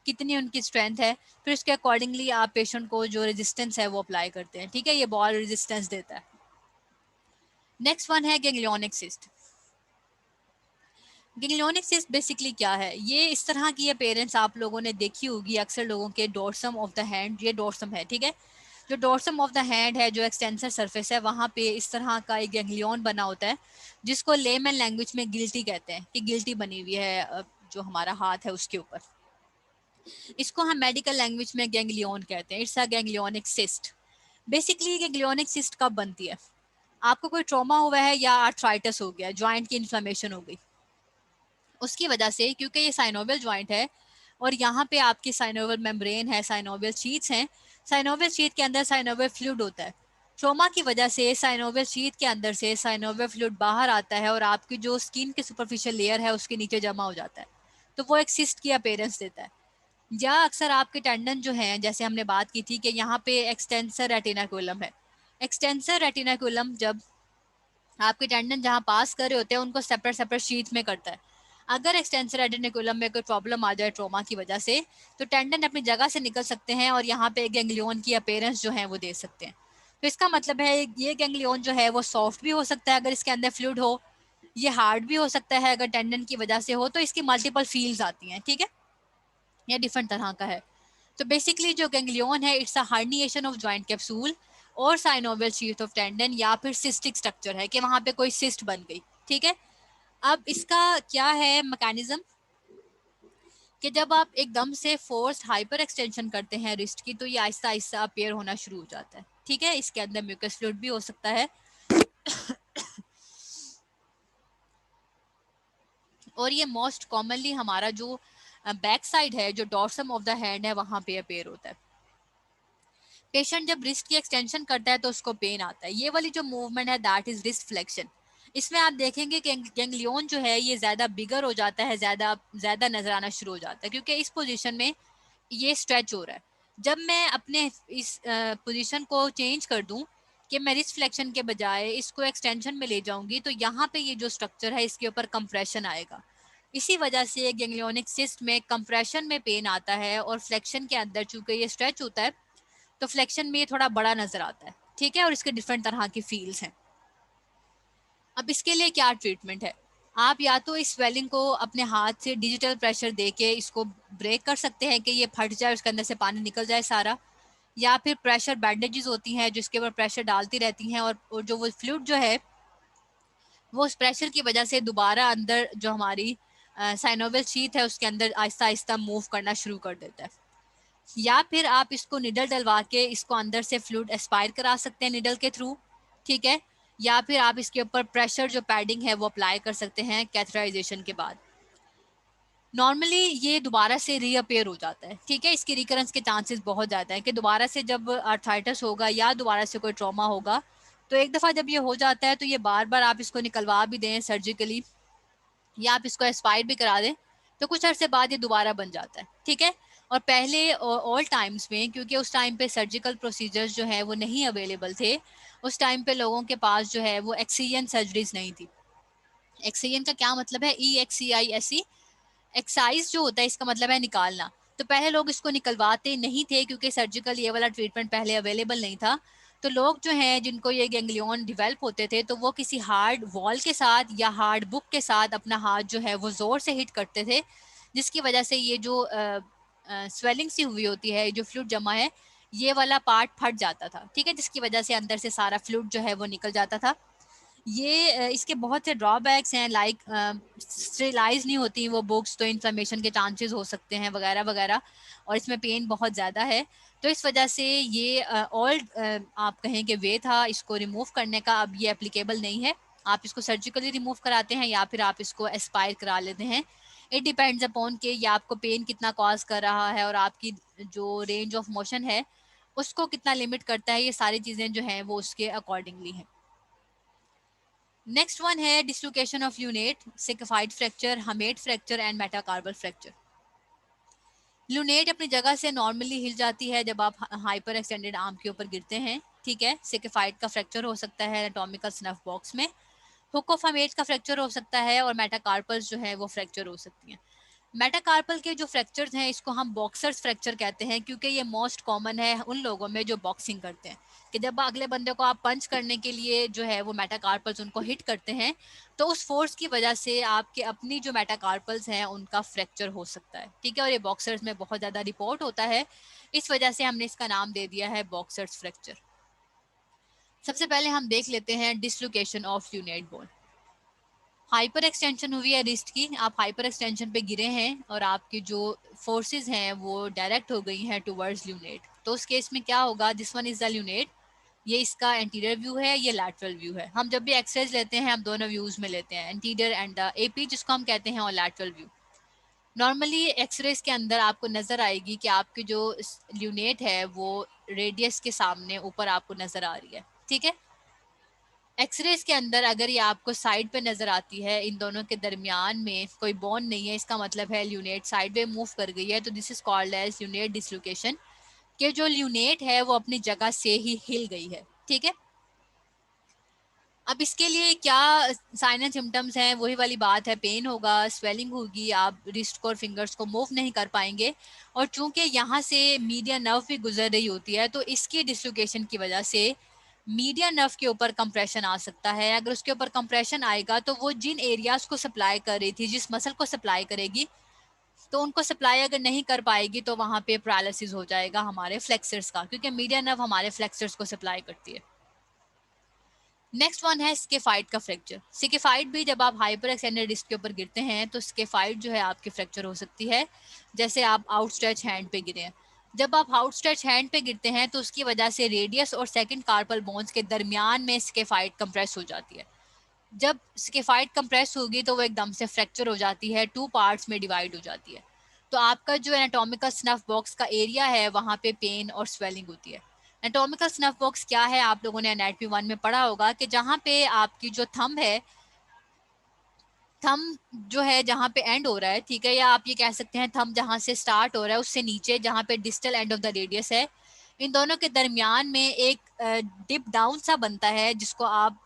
कितनी उनकी स्ट्रेंथ है। फिर उसके अकॉर्डिंगली आप पेशेंट को जो रेजिस्टेंस है वो अप्लाई करते हैं, ठीक है। ये बॉल रेजिस्टेंस देता है। नेक्स्ट वन है ganglionic cyst. Ganglionic cyst basically क्या है? ये इस तरह की अपीयरेंस आप लोगों ने देखी होगी अक्सर लोगों के डोर्सम ऑफ द हैंड। ये डोर्सम है, ठीक है। जो डोर्सम ऑफ द हैंड है, जो एक्सटेंसर सरफेस है, वहाँ पे इस तरह का एक गैंग्लियन बना होता है जिसको लेमन लैंग्वेज में गिल्टी कहते हैं कि गिल्टी बनी हुई है जो हमारा हाथ है उसके ऊपर। इसको हम मेडिकल लैंग्वेज में गैंग्लियन कहते हैं। It's a ganglionic cyst. Basically ganglionic cyst कब बनती है? आपको कोई ट्रॉमा हुआ है या आर्थराइटिस हो गया, ज्वाइंट की इन्फ्लेमेशन हो गई, उसकी वजह से, क्योंकि ये साइनोवियल जॉइंट है और यहाँ पे आपकी साइनोवियल मेम्ब्रेन है, साइनोवियल शीट्स हैं। साइनोवियल शीट के अंदर साइनोवियल फ्लूइड होता है। ट्रोमा की वजह से साइनोवियल शीट के अंदर से साइनोवियल फ्लूइड बाहर आता है और आपकी जो स्किन की सुपरफिशियल लेयर है उसके नीचे जमा हो जाता है, तो वो एक सिस्ट की अपीयरेंस देता है। या अक्सर आपके टेंडन जो हैं, जैसे हमने बात की थी कि यहाँ पे एक्सटेंसर रेटिनाकुलम है। एक्सटेंसर रेटिनाकुलम जब आपके टेंडन जहाँ पास कर रहे होते हैं उनको सेपरेट सेपरेट शीट में करता है। अगर एक्सटेंसर रेटिकुलम में कोई प्रॉब्लम आ जाए ट्रॉमा की वजह से, तो टेंडन अपनी जगह से निकल सकते हैं और यहाँ पे गैंग्लियन की अपीयरेंस जो है वो दे सकते हैं। तो इसका मतलब है ये गैंग्लियन जो है वो सॉफ्ट भी हो सकता है अगर इसके अंदर फ्लूइड हो, ये हार्ड भी हो सकता है अगर टेंडन की वजह से हो। तो इसकी मल्टीपल फील्स आती हैं, ठीक है। ये डिफरेंट तरह का है। तो बेसिकली जो गैंग्लियन है, it's a herniation of joint capsule और साइनोवियल शीथ ऑफ टेंडन, या फिर सिस्टिक स्ट्रक्चर है कि वहां पे कोई सिस्ट बन गई, ठीक है। अब इसका क्या है मैकेनिज्म कि जब आप एकदम से फोर्स हाइपर एक्सटेंशन करते हैं रिस्ट की, तो ये आहिस्ता आहिस्ता अपीयर होना शुरू हो जाता है, ठीक है। इसके अंदर म्यूकस फ्लूइड भी हो सकता है और ये मोस्ट कॉमनली हमारा जो बैक साइड है, जो डॉर्सम ऑफ द हैंड है, वहां पे अपीयर होता है। पेशेंट जब रिस्ट की एक्सटेंशन करता है तो उसको पेन आता है। ये वाली जो मूवमेंट है दैट इज रिस्ट फ्लेक्शन। इसमें आप देखेंगे कि गैंग्लियन जो है ये ज्यादा बिगर हो जाता है, ज्यादा ज्यादा नजर आना शुरू हो जाता है, क्योंकि इस पोजीशन में ये स्ट्रेच हो रहा है। जब मैं अपने इस पोजीशन को चेंज कर दूं कि मैं रिस्ट फ्लेक्शन के बजाय इसको एक्सटेंशन में ले जाऊंगी, तो यहाँ पे ये जो स्ट्रक्चर है इसके ऊपर कंप्रेशन आएगा। इसी वजह से गैंग्लियोनिक सिस्ट में कंप्रेशन में पेन आता है और फ्लेक्शन के अंदर चूंकि ये स्ट्रेच होता है तो फ्लेक्शन में ये थोड़ा बड़ा नजर आता है, ठीक है। और इसके डिफरेंट तरह की फील्स हैं। अब इसके लिए क्या ट्रीटमेंट है? आप या तो इस स्वेलिंग को अपने हाथ से डिजिटल प्रेशर दे के इसको ब्रेक कर सकते हैं कि ये फट जाए, उसके अंदर से पानी निकल जाए सारा, या फिर प्रेशर बैंडेजेस होती हैं जिसके ऊपर प्रेशर डालती रहती हैं और जो वो फ्लूइड जो है वो उस प्रेशर की वजह से दोबारा अंदर जो हमारी साइनोवियल शीथ है उसके अंदर आहिस्ता आहिस्ता मूव करना शुरू कर देता है। या फिर आप इसको निडल डलवा के इसको अंदर से फ्लूइड एस्पायर करा सकते हैं निडल के थ्रू, ठीक है। या फिर आप इसके ऊपर प्रेशर जो पैडिंग है वो अप्लाई कर सकते हैं कैथराइजेशन के बाद। नॉर्मली ये दोबारा से रीअपेयर हो जाता है, ठीक है। इसकी रिकरेंस के चांसेस बहुत ज़्यादा है कि दोबारा से जब आर्थराइटिस होगा या दोबारा से कोई ट्रॉमा होगा, तो एक दफ़ा जब ये हो जाता है तो ये बार बार आप इसको निकलवा भी दें सर्जिकली या आप इसको एक्सपायर भी करा दें, तो कुछ अरसे बाद ये दोबारा बन जाता है, ठीक है। और पहले ऑल टाइम्स में, क्योंकि उस टाइम पे सर्जिकल प्रोसीजर्स जो है वो नहीं अवेलेबल थे, उस टाइम पे लोगों के पास जो है वो एक्सीजन सर्जरीज नहीं थी। एक्साइन का क्या मतलब है, EXCISE, एक्साइज जो होता है इसका मतलब है निकालना। तो पहले लोग इसको निकलवाते नहीं थे क्योंकि सर्जिकल ये वाला ट्रीटमेंट पहले अवेलेबल नहीं था। तो लोग जो हैं जिनको ये गैंग्लियन डेवलप होते थे तो वो किसी हार्ड वॉल के साथ या हार्ड बुक के साथ अपना हाथ जो है वो जोर से हिट करते थे, जिसकी वजह से ये जो स्वेलिंग सी हुई होती है, जो फ्लूइड जमा है, ये वाला पार्ट फट जाता था, ठीक है, जिसकी वजह से अंदर से सारा फ्लूइड जो है वो निकल जाता था। ये इसके बहुत से ड्रॉबैक्स हैं, लाइक स्टेरिलाइज नहीं होती वो बुक्स, तो इन्फ्लेमेशन के चांसेस हो सकते हैं वगैरह वगैरह, और इसमें पेन बहुत ज़्यादा है। तो इस वजह से ये ओल्ड आप कहें कि वे था इसको रिमूव करने का, अब ये एप्लीकेबल नहीं है। आप इसको सर्जिकली रिमूव कराते हैं या फिर आप इसको एस्पायर करा लेते हैं। इट डिपेंड्स अपॉन कि ये आपको पेन कितना कॉज कर रहा है और आपकी जो रेंज ऑफ मोशन है उसको कितना लिमिट करता है, ये सारी चीज़ें जो हैं वो उसके अकॉर्डिंगली हैं। नेक्स्ट वन है dislocation of lunate, scaphoid fracture, hamate fracture and metacarpal fracture. Lunate अपनी जगह से नॉर्मली हिल जाती है जब आप हाइपर एक्सटेंडेड आर्म के ऊपर गिरते हैं, ठीक है। सिकिफाइड का फ्रैक्चर हो सकता है एनाटॉमिकल स्नफ बॉक्स में, हुक ऑफ हमेट का फ्रैक्चर हो सकता है, और मेटाकार्पल्स जो है वो फ्रैक्चर हो सकती हैं। मेटाकार्पल के जो फ्रैक्चर्स हैं इसको हम बॉक्सर्स फ्रैक्चर कहते हैं, क्योंकि ये मोस्ट कॉमन है उन लोगों में जो बॉक्सिंग करते हैं, कि जब अगले बंदे को आप पंच करने के लिए जो है वो मेटाकार्पल्स उनको हिट करते हैं, तो उस फोर्स की वजह से आपके अपनी जो मेटाकार्पल्स हैं उनका फ्रैक्चर हो सकता है, ठीक है। और ये बॉक्सर्स में बहुत ज़्यादा रिपोर्ट होता है, इस वजह से हमने इसका नाम दे दिया है बॉक्सर्स फ्रैक्चर। सबसे पहले हम देख लेते हैं dislocation of lunate bone. Hyper extension हुई है रिस्ट की, आप हाइपर एक्सटेंशन पे गिरे हैं और आपकी जो फोर्सेस हैं वो डायरेक्ट हो गई हैं टुवर्ड्स ल्यूनेट। तो उस केस में क्या होगा, this one is the lunate, ये इसका एंटीरियर व्यू है, ये लैटरल व्यू है। हम जब भी एक्सरेज लेते हैं हम दोनों व्यूज में लेते हैं, एंटीरियर एंड एपी जिसको हम कहते हैं, और लैटरल व्यू। नॉर्मली एक्सरेज के अंदर आपको नजर आएगी कि आपकी जो ल्यूनेट है वो रेडियस के सामने ऊपर आपको नजर आ रही है, ठीक है। एक्सरेज के अंदर अगर ये आपको साइड पे नजर आती है, इन दोनों के दरमियान में कोई बोन नहीं है, इसका मतलब है ल्यूनेट साइड वे मूव कर गई है, तो this is called as lunate dislocation, कि जो ल्यूनेट है वो अपनी जगह से ही हिल गई है, ठीक है। अब इसके लिए क्या साइन एंड सिम्टम्स हैं, वही वाली बात है, पेन होगा, स्वेलिंग होगी, आप रिस्ट को और फिंगर्स को मूव नहीं कर पाएंगे, और चूंकि यहाँ से मीडियन नर्व भी गुजर रही होती है तो इसकी डिसलोकेशन की वजह से मीडियन नर्व के ऊपर कंप्रेशन आ सकता है। अगर उसके ऊपर कंप्रेशन आएगा तो वो जिन एरियाज को सप्लाई कर रही थी, जिस मसल को सप्लाई करेगी, तो उनको सप्लाई अगर नहीं कर पाएगी तो वहाँ पे पैरालिसिस हो जाएगा हमारे फ्लेक्सर्स का, क्योंकि मीडियन नर्व हमारे फ्लेक्सर्स को सप्लाई करती है। नेक्स्ट वन है स्केफाइड का फ्रैक्चर। स्केफाइड भी जब आप हाइपर एक्सटेंडेड डिस्क के ऊपर गिरते हैं तो स्केफाइड जो है आपकी फ्रैक्चर हो सकती है, जैसे आप आउटस्ट्रेच हैंड पे गिरे हैं। जब आप आउटस्ट्रेच हैंड पे गिरते हैं तो उसकी वजह से रेडियस और सेकंड कार्पल बोन्स के दरमियान में स्केफाइड कंप्रेस हो जाती है। जब स्केफाइड कंप्रेस होगी तो वो एकदम से फ्रैक्चर हो जाती है, टू पार्ट्स में डिवाइड हो जाती है। तो आपका जो एनाटॉमिकल स्नफ बॉक्स का एरिया है वहाँ पे पेन और स्वेलिंग होती है। एनाटॉमिकल स्नफ बॉक्स क्या है, आप लोगों ने एनाटॉमी 1 में पढ़ा होगा कि जहाँ पे आपकी जो थंब है, थंब जो है जहाँ पे एंड हो रहा है, ठीक है, या आप ये कह सकते हैं थंब जहाँ से स्टार्ट हो रहा है उससे नीचे जहाँ पे distal end of the radius है, इन दोनों के दरमियान में एक डिप डाउन सा बनता है जिसको आप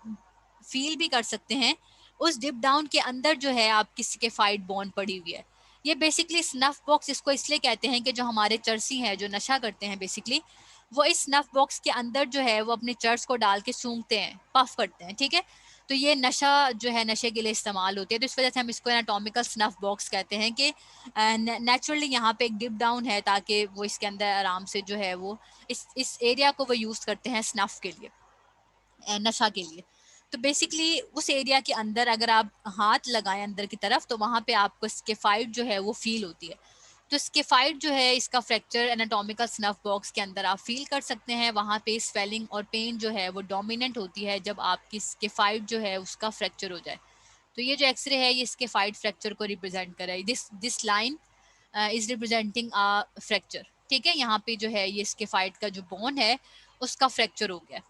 फील भी कर सकते हैं। उस डिप डाउन के अंदर जो है आपकी स्केफाइड बोन पड़ी हुई है। ये बेसिकली स्नफ बॉक्स इसको इसलिए कहते हैं कि जो हमारे चर्सी हैं जो नशा करते हैं बेसिकली, वो इस स्नफ बॉक्स के अंदर जो है वो अपने चर्च को डाल के सूंघते हैं, पफ करते हैं, ठीक है। तो ये नशा जो है नशे के लिए इस्तेमाल होती है, तो इस वजह से हम इसको एनाटॉमिकल स्नफ बॉक्स कहते हैं कि नेचुरली यहाँ पे एक डिप डाउन है ताकि वो इसके अंदर आराम से जो है वो इस एरिया को वो यूज़ करते हैं स्नफ के लिए, नशा के लिए। तो बेसिकली उस एरिया के अंदर अगर आप हाथ लगाएं अंदर की तरफ तो वहाँ पे आपको स्केफाइड जो है वो फील होती है। तो स्केफाइड जो है इसका फ्रैक्चर एनाटॉमिकल स्नफ बॉक्स के अंदर आप फील कर सकते हैं। वहाँ पे स्वेलिंग और पेन जो है वो डोमिनेंट होती है जब आपकी स्केफाइड जो है उसका फ्रैक्चर हो जाए। तो ये जो एक्सरे है ये स्केफाइड फ्रैक्चर को रिप्रेजेंट कर रहा है। This line is representing a fracture, ठीक है। यहाँ पे जो है ये स्केफाइड का जो बोन है उसका फ्रैक्चर हो गया।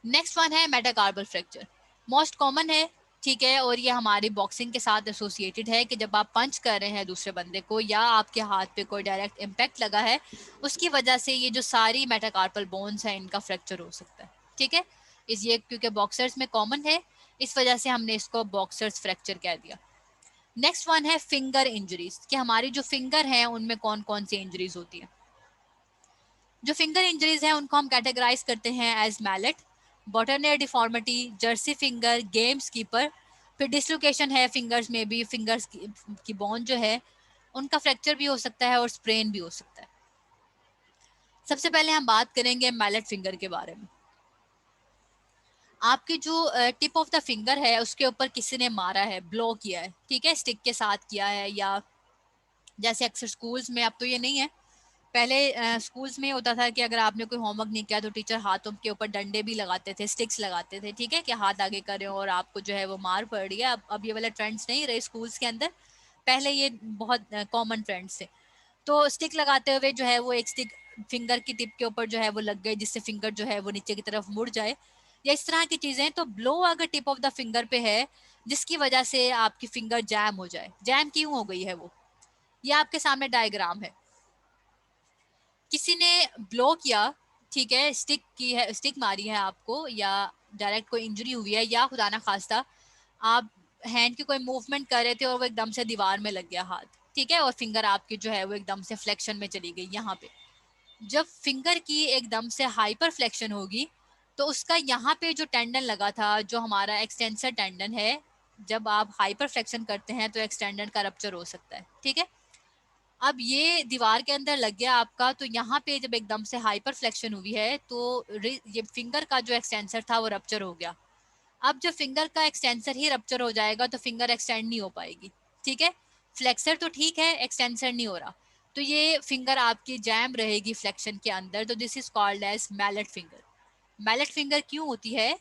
नेक्स्ट वन है मेटाकार्पल फ्रैक्चर, मोस्ट कॉमन है, ठीक है, और ये हमारी बॉक्सिंग के साथ एसोसिएटेड है कि जब आप पंच कर रहे हैं दूसरे बंदे को या आपके हाथ पे कोई डायरेक्ट इम्पैक्ट लगा है उसकी वजह से ये जो सारी मेटाकार्पल बोन्स हैं इनका फ्रैक्चर हो सकता है, ठीक है। इस ये क्योंकि बॉक्सर्स में कॉमन है, इस वजह से हमने इसको बॉक्सर्स फ्रैक्चर कह दिया। नेक्स्ट वन है फिंगर इंजरीज, कि हमारी जो फिंगर हैं उनमें कौन कौन सी इंजरीज होती है। जो फिंगर इंजरीज हैं उनको हम कैटेगराइज करते हैं as mallet, boutonniere deformity, jersey finger, games keeper. फिर डिसलोकेशन है फिंगर्स में भी, फिंगर्स की बोन जो है उनका फ्रैक्चर भी हो सकता है और स्प्रेन भी हो सकता है। सबसे पहले हम बात करेंगे मैलेट फिंगर के बारे में। आपकी जो टिप ऑफ द फिंगर है उसके ऊपर किसी ने मारा है, ब्लो किया है, ठीक है, स्टिक के साथ किया है, या जैसे अक्सर स्कूल्स में, अब तो ये नहीं है, पहले स्कूल्स में होता था कि अगर आपने कोई होमवर्क नहीं किया तो टीचर हाथों के ऊपर डंडे भी लगाते थे, स्टिक्स लगाते थे, ठीक है, कि हाथ आगे करें और आपको जो है वो मार पड़ रही है। अब ये वाला ट्रेंड्स नहीं रहे स्कूल्स के अंदर, पहले ये बहुत कॉमन ट्रेंड्स थे। तो स्टिक लगाते हुए जो है वो एक स्टिक फिंगर की टिप के ऊपर जो है वो लग गई, जिससे फिंगर जो है वो नीचे की तरफ मुड़ जाए, या इस तरह की चीजें। तो ब्लो अगर टिप ऑफ द फिंगर पे है जिसकी वजह से आपकी फिंगर जैम हो जाए, जैम क्यों हो गई है वो, ये आपके सामने डायग्राम है। किसी ने ब्लो किया, ठीक है, स्टिक की है, स्टिक मारी है आपको, या डायरेक्ट कोई इंजरी हुई है, या खुदा ना खास्ता आप हैंड की कोई मूवमेंट कर रहे थे और वो एकदम से दीवार में लग गया हाथ, ठीक है, और फिंगर आपकी जो है वो एकदम से फ्लेक्शन में चली गई यहाँ पे। जब फिंगर की एकदम से हाइपर फ्लेक्शन होगी तो उसका यहाँ पे जो टेंडन लगा था, जो हमारा एक्सटेंसर टेंडन है, जब आप हाइपर फ्लेक्शन करते हैं तो एक्सटेंडन का रप्चर हो सकता है, ठीक है। अब ये दीवार के अंदर लग गया आपका, तो यहाँ पे जब एकदम से हाइपर फ्लेक्शन हुई है तो ये फिंगर का जो एक्सटेंसर था वो रप्चर हो गया। अब जब फिंगर का एक्सटेंसर ही रप्चर हो जाएगा तो फिंगर एक्सटेंड नहीं हो पाएगी, ठीक है। फ्लेक्सर तो ठीक है, एक्सटेंसर नहीं हो रहा, तो ये फिंगर आपकी जैम रहेगी फ्लेक्शन के अंदर। तो this is called as mallet finger. Mallet finger क्यों होती है?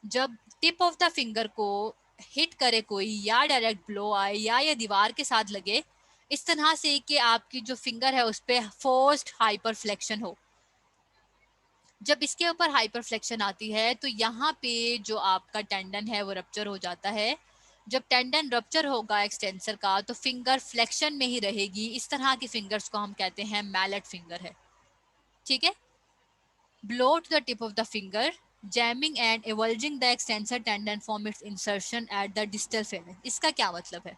जब टिप ऑफ द फिंगर को हिट करे कोई, या डायरेक्ट ब्लो आए, या ये दीवार के साथ लगे इस तरह से कि आपकी जो फिंगर है उस पर फोर्स्ड हाइपर फ्लेक्शन हो। जब इसके ऊपर हाइपर फ्लेक्शन आती है तो यहाँ पे जो आपका टेंडन है वो रप्चर हो जाता है। जब टेंडन रप्चर होगा एक्सटेंसर का तो फिंगर फ्लेक्शन में ही रहेगी। इस तरह की फिंगर्स को हम कहते हैं मैलेट फिंगर है, ठीक है। Blow to the tip of the finger, jamming and avulging the extensor tendon from its insertion at the distal phalanx। इसका क्या मतलब है?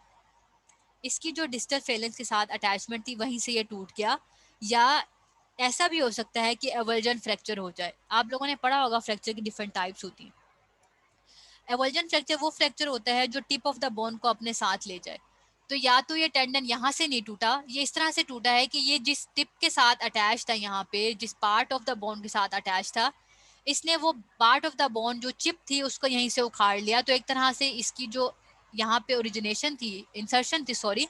इसकी जो डिस्टल फेलेंस के साथ अटैचमेंट थी वहीं से ये टूट गया, या ऐसा भी हो सकता है कि एवर्जन फ्रैक्चर हो जाए। आप लोगों ने पढ़ा होगा फ्रैक्चर की डिफरेंट टाइप्स होती हैं। एवर्जन फ्रैक्चर वो फ्रैक्चर होता है जो टिप ऑफ द बोन को अपने साथ ले जाए। तो या तो ये टेंडन यहाँ से नहीं टूटा, ये इस तरह से टूटा है कि ये जिस टिप के साथ अटैच था, यहाँ पे जिस पार्ट ऑफ द बोन के साथ अटैच था, इसने वो पार्ट ऑफ द बोन जो चिप थी उसको यहीं से उखाड़ लिया। तो एक तरह से इसकी जो यहाँ पे ओरिजिनेशन थी, इंसर्शन थी सॉरी,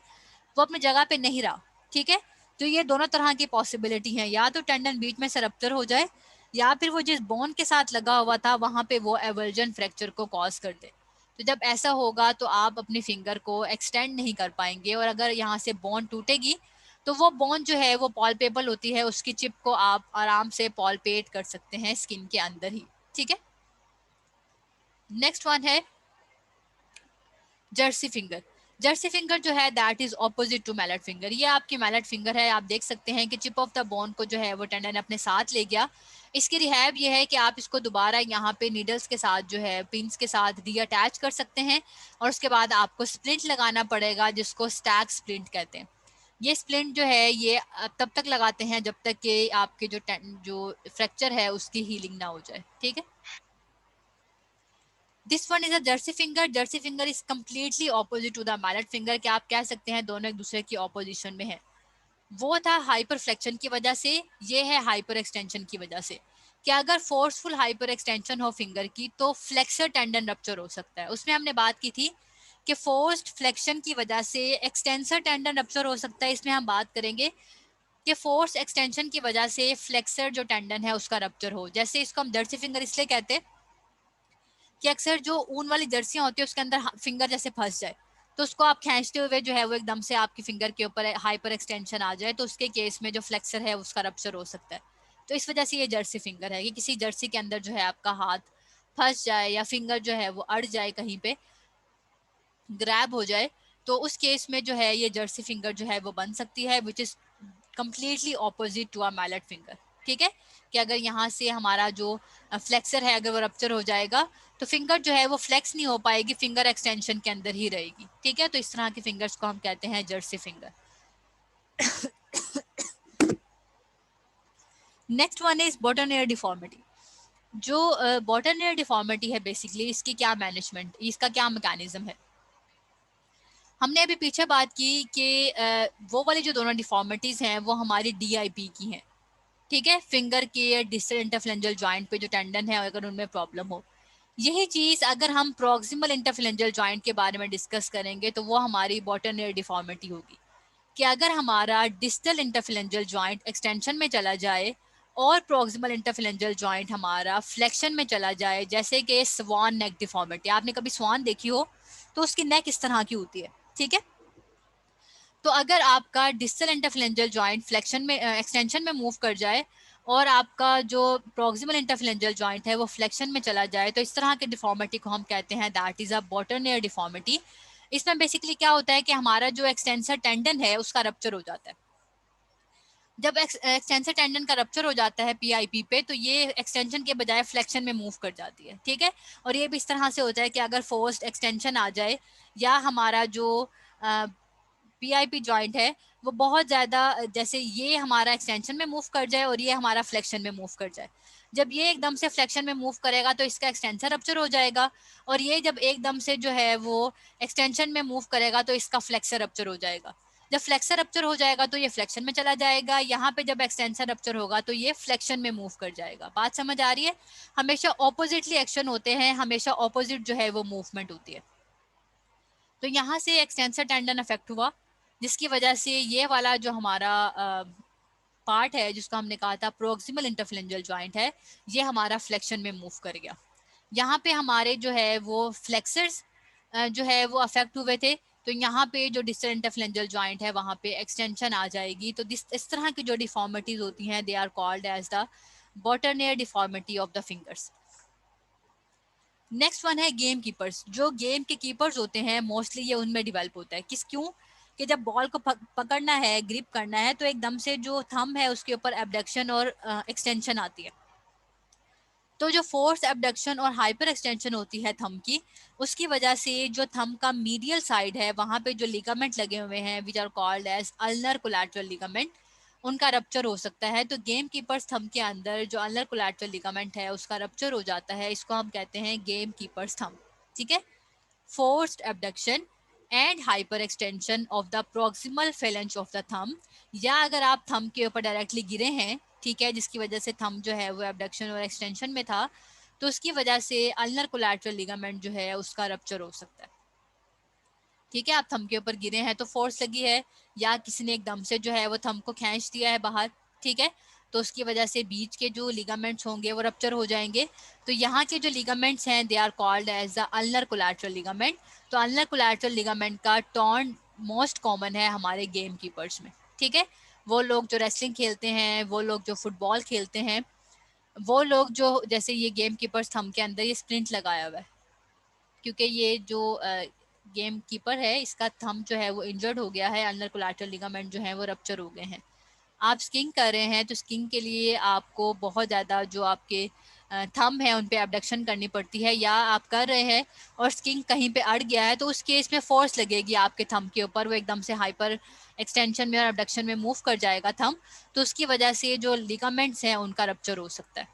वो अपनी जगह पे नहीं रहा, ठीक है। तो ये दोनों तरह की पॉसिबिलिटी है, या तो टेंडन बीच में से रप्चर हो जाए, या फिर वो जिस बोन के साथ लगा हुआ था वहां पे वो एवर्जन फ्रैक्चर को कॉज कर दे। तो जब ऐसा होगा तो आप अपनी फिंगर को एक्सटेंड नहीं कर पाएंगे, और अगर यहाँ से बोन टूटेगी तो वो बोन जो है वो पॉलपेबल होती है, उसकी चिप को आप आराम से पॉलपेट कर सकते हैं स्किन के अंदर ही, ठीक है। नेक्स्ट वन है जर्सी फिंगर। जर्सी फिंगर जो है that is opposite to mallet finger. ये आपकी मैलेट फिंगर है। आप देख सकते हैं कि चिप ऑफ द बोन को जो है वो टेंडन अपने साथ ले गया। इसकी रिहैब ये है कि आप इसको दोबारा यहाँ पे नीडल्स के साथ जो है पिंस के साथ रीअटैच कर सकते हैं, और उसके बाद आपको स्प्लिंट लगाना पड़ेगा जिसको स्टैक स्प्लिंट कहते हैं। ये स्प्लिंट जो है ये तब तक लगाते हैं जब तक कि आपके जो फ्रैक्चर है उसकी हीलिंग ना हो जाए, ठीक है। This one is a jersey finger. Jersey finger is completely opposite to the mallet finger, कि आप कह सकते हैं दोनों एक दूसरे की ऑपोजिशन में है। वो था हाइपर फ्लेक्शन की वजह से, ये है हाइपर एक्सटेंशन की वजह से। कि अगर फोर्सफुल हाइपर एक्सटेंशन हो फिंगर की तो फ्लेक्सर टेंडन रप्चर हो सकता है। उसमें हमने बात की थी कि फोर्स्ड फ्लेक्शन की वजह से एक्सटेंसर टेंडन रप्चर हो सकता है। इसमें हम बात करेंगे कि फोर्स एक्सटेंशन की वजह से फ्लेक्सर जो टेंडन है उसका रप्चर हो। जैसे इसको हम जर्सी फिंगर इसलिए कहते हैं कि अक्सर जो ऊन वाली जर्सियां होती है उसके अंदर फिंगर जैसे फंस जाए, तो उसको आप खींचते हुए जो है वो एकदम से आपकी फिंगर के ऊपर हाइपर एक्सटेंशन आ जाए, तो उसके केस में जो फ्लेक्सर है उसका रप्चर हो सकता है। तो इस वजह से ये जर्सी फिंगर है कि किसी जर्सी के अंदर जो है आपका हाथ फंस जाए या फिंगर जो है वो अड़ जाए, कहीं पे ग्रैब हो जाए, तो उस केस में जो है ये जर्सी फिंगर जो है वो बन सकती है, which is completely opposite to a mallet finger, ठीक है। कि अगर यहाँ से हमारा जो फ्लेक्सर है अगर वो रप्चर हो जाएगा तो फिंगर जो है वो फ्लेक्स नहीं हो पाएगी, फिंगर एक्सटेंशन के अंदर ही रहेगी, ठीक है। तो इस तरह के फिंगर्स को हम कहते हैं Jersey finger. Next one is bottom air deformity. जो बॉटम एयर डिफॉर्मिटी है बेसिकली इसकी क्या मैनेजमेंट, इसका क्या मैकेनिज्म है। हमने अभी पीछे बात की कि वो वाली जो दोनों डिफॉर्मिटीज हैं वो हमारी DIP की हैं, ठीक है, फिंगर के डिस्टल इंटरफ्लेंजल जॉइंट पे जो टेंडन है अगर उनमें प्रॉब्लम हो। यही चीज अगर हम प्रॉक्सिमल इंटरफ्लेंजल जॉइंट के बारे में डिस्कस करेंगे तो वो हमारी बॉटम एयर डिफॉर्मिटी होगी, कि अगर हमारा डिस्टल इंटरफ्लेंजल जॉइंट एक्सटेंशन में चला जाए और प्रॉक्सिमल इंटरफ्लेंजल जॉइंट हमारा फ्लेक्शन में चला जाए, जैसे कि स्वान नेक डिफॉर्मिटी, आपने कभी स्वान देखी हो तो उसकी नेक इस तरह की होती है, ठीक है। तो अगर आपका डिस्टल इंटरफ्लेंजल जॉइंट फ्लेक्शन में एक्सटेंशन में मूव कर जाए और आपका जो प्रॉक्सिमल इंटरफ्लेंजल जॉइंट है वो फ्लेक्शन में चला जाए तो इस तरह के डिफॉर्मिटी को हम कहते हैं that is a bottom air deformity. इसमें बेसिकली क्या होता है कि हमारा जो एक्सटेंसर टेंडन है उसका रप्चर हो जाता है। जब एक्सटेंसर टेंडन का रप्चर हो जाता है PIP पे तो ये एक्सटेंशन के बजाय फ्लेक्शन में मूव कर जाती है, ठीक है। और ये भी इस तरह से होता है कि अगर फोर्स्ड एक्सटेंशन आ जाए या हमारा जो PIP जॉइंट है वो बहुत ज़्यादा, जैसे ये हमारा एक्सटेंशन में मूव कर जाए और ये हमारा फ्लेक्शन में मूव कर जाए, जब ये एकदम से फ्लेक्शन में मूव करेगा तो इसका एक्सटेंसर रप्चर हो जाएगा, और ये जब एकदम से जो है वो एक्सटेंशन में मूव करेगा तो इसका फ्लेक्सर रप्चर हो जाएगा। जब फ्लेक्सर रप्चर हो जाएगा तो ये फ्लेक्शन में चला जाएगा, यहाँ पे जब एक्सटेंसर रप्चर होगा तो ये फ्लेक्शन में मूव कर जाएगा। बात समझ आ रही है? हमेशा ऑपोजिटली एक्शन होते हैं, हमेशा ऑपोजिट जो है वो मूवमेंट होती है। तो यहाँ से एक्सटेंसर टेंडन अफेक्ट हुआ जिसकी वजह से ये वाला जो हमारा पार्ट है जिसको हमने कहा था प्रोक्सिमल इंटरफ्लेंजल जॉइंट है, ये हमारा फ्लेक्शन में मूव कर गया। यहाँ पे हमारे जो है वो फ्लेक्सर्स जो है वो अफेक्ट हुए थे, तो यहाँ पे जो डिस्टल इंटरफ्लेंजल जॉइंट है वहाँ पे एक्सटेंशन आ जाएगी। तो इस तरह की जो डिफॉर्मिटीज होती हैं they are called as the boutonniere deformity of the fingers. Next one है गेम कीपर्स। जो गेम के कीपर्स होते हैं मोस्टली ये उनमें डिवेल्प होता है। क्यों? कि जब बॉल को पकड़ना है, ग्रिप करना है, तो एकदम से जो थंब है उसके ऊपर एबडक्शन और एक्सटेंशन आती है। तो जो फोर्स एबडक्शन और हाइपर एक्सटेंशन होती है थंब की, उसकी वजह से जो थंब का मीडियल साइड है वहाँ पे जो लिगामेंट लगे हुए हैं which are called as ulnar collateral ligament, उनका रप्चर हो सकता है। तो गेम कीपर्स थंब के अंदर जो अल्नर कोलैटरल लिगामेंट है उसका रप्चर हो जाता है, इसको हम कहते हैं गेम कीपर्स थंब, ठीक है। Forced abduction and hyperextension of the proximal phalange of the thumb, या अगर आप थंब के ऊपर डायरेक्टली गिरे हैं, ठीक है, जिसकी वजह से थंब जो है वो एबडक्शन और एक्सटेंशन में था, तो उसकी वजह से अल्नर कोलैटरल लिगामेंट जो है उसका रप्चर हो सकता है, ठीक है। आप थंब के ऊपर गिरे हैं तो फोर्स लगी है, या किसी ने एकदम से जो है वो थंब को खींच दिया है बाहर, ठीक है, तो उसकी वजह से बीच के जो लिगामेंट्स होंगे वो रप्चर हो जाएंगे। तो यहाँ के जो लिगामेंट्स हैं they are called as the ulnar collateral ligament. तो अल्नर कोलैटरल लिगामेंट का टॉर्न मोस्ट कॉमन है हमारे गेम कीपर्स में, ठीक है। वो लोग जो रेसलिंग खेलते हैं, वो लोग जो फुटबॉल खेलते हैं, वो लोग जो, जैसे ये गेम कीपर्स थंब के अंदर ये स्प्लिंट लगाया हुआ है, क्योंकि ये जो गेम कीपर है इसका थंब जो है वो इंजर्ड हो गया है, अल्नर कोलैटरल लिगामेंट जो है वो रप्चर हो गए हैं। आप स्किंग कर रहे हैं तो स्किंग के लिए आपको बहुत ज़्यादा जो आपके थंब है उन पे एबडक्शन करनी पड़ती है, या आप कर रहे हैं और स्किंग कहीं पे अड़ गया है तो उस केस में फोर्स लगेगी आपके थंब के ऊपर, वो एकदम से हाइपर एक्सटेंशन में और एबडक्शन में मूव कर जाएगा थंब, तो उसकी वजह से जो लिगामेंट्स हैं उनका रप्चर हो सकता है।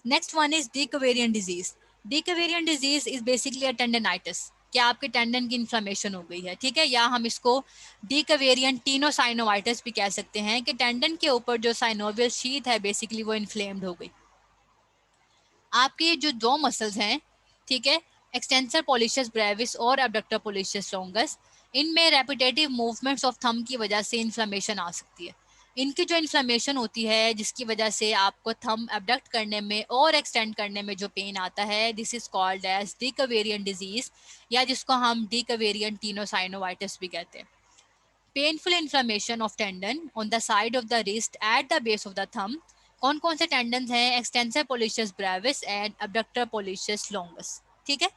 Next one is de Quervain disease. De Quervain disease is basically a tendinitis, कि आपके टेंडन की इन्फ्लेमेशन हो गई है, ठीक है, या हम इसको डिकवेरियन टीनोसाइनोवाइटिस भी कह सकते हैं, कि टेंडन के ऊपर जो साइनोवियल शीथ है बेसिकली वो इन्फ्लेम्ड हो गई। आपके जो दो मसल्स हैं, ठीक है, एक्सटेंसर पोलिशस ब्रेविस और एबडक्टर पोलिशस लॉन्गस, इनमें रेपिटेटिव मूवमेंट्स ऑफ थंब की वजह से इन्फ्लेमेशन आ सकती है। इनकी जो इन्फ्लेमेशन होती है जिसकी वजह से आपको थंब एबडक्ट करने में और एक्सटेंड करने में जो पेन आता है, this is called as de Quervain disease, या जिसको हम डिकवेरियन टीनोसाइनोवाइटिस भी कहते हैं। Painful inflammation of tendon on the side of the wrist at the base of the thumb. कौन कौन से टेंडन हैं? Extensor pollicis brevis and abductor pollicis longus, ठीक है।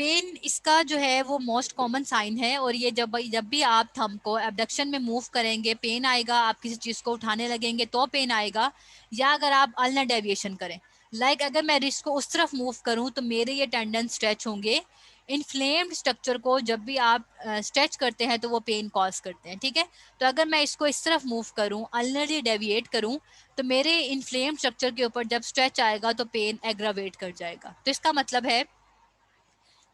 पेन इसका जो है वो मोस्ट कॉमन साइन है, और ये जब भी आप थंब को एबडक्शन में मूव करेंगे पेन आएगा, आप किसी चीज़ को उठाने लगेंगे तो पेन आएगा, या अगर आप अल्नर डेविएशन करें, लाइक अगर मैं रिस्ट को उस तरफ मूव करूं तो मेरे ये टेंडन स्ट्रेच होंगे। इन्फ्लेम्ड स्ट्रक्चर को जब भी आप स्ट्रेच करते हैं तो वो पेन कॉज करते हैं, ठीक है। तो अगर मैं इसको इस तरफ मूव करूं, अल्नरली डेविएट करूं, तो मेरे इन्फ्लेम्ड स्ट्रक्चर के ऊपर जब स्ट्रेच आएगा तो पेन एग्रावेट कर जाएगा। तो इसका मतलब है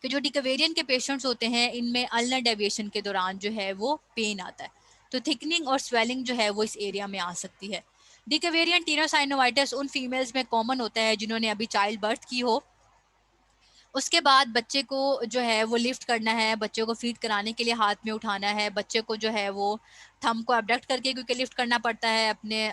कि जो डिकवेरियन के पेशेंट्स होते हैं इनमें अल्नर डेविएशन के दौरान जो है वो पेन आता है, तो थिकनिंग और स्वेलिंग जो है वो इस एरिया में आ सकती है। डिकवेरियन टीनोसाइनोवाइटिस उन फीमेल्स में कॉमन होता है जिन्होंने अभी चाइल्ड बर्थ की हो, उसके बाद बच्चे को जो है वो लिफ्ट करना है, बच्चे को फीड कराने के लिए हाथ में उठाना है, बच्चे को जो है वो थंब को एबडक्ट करके क्योंकि लिफ्ट करना पड़ता है अपने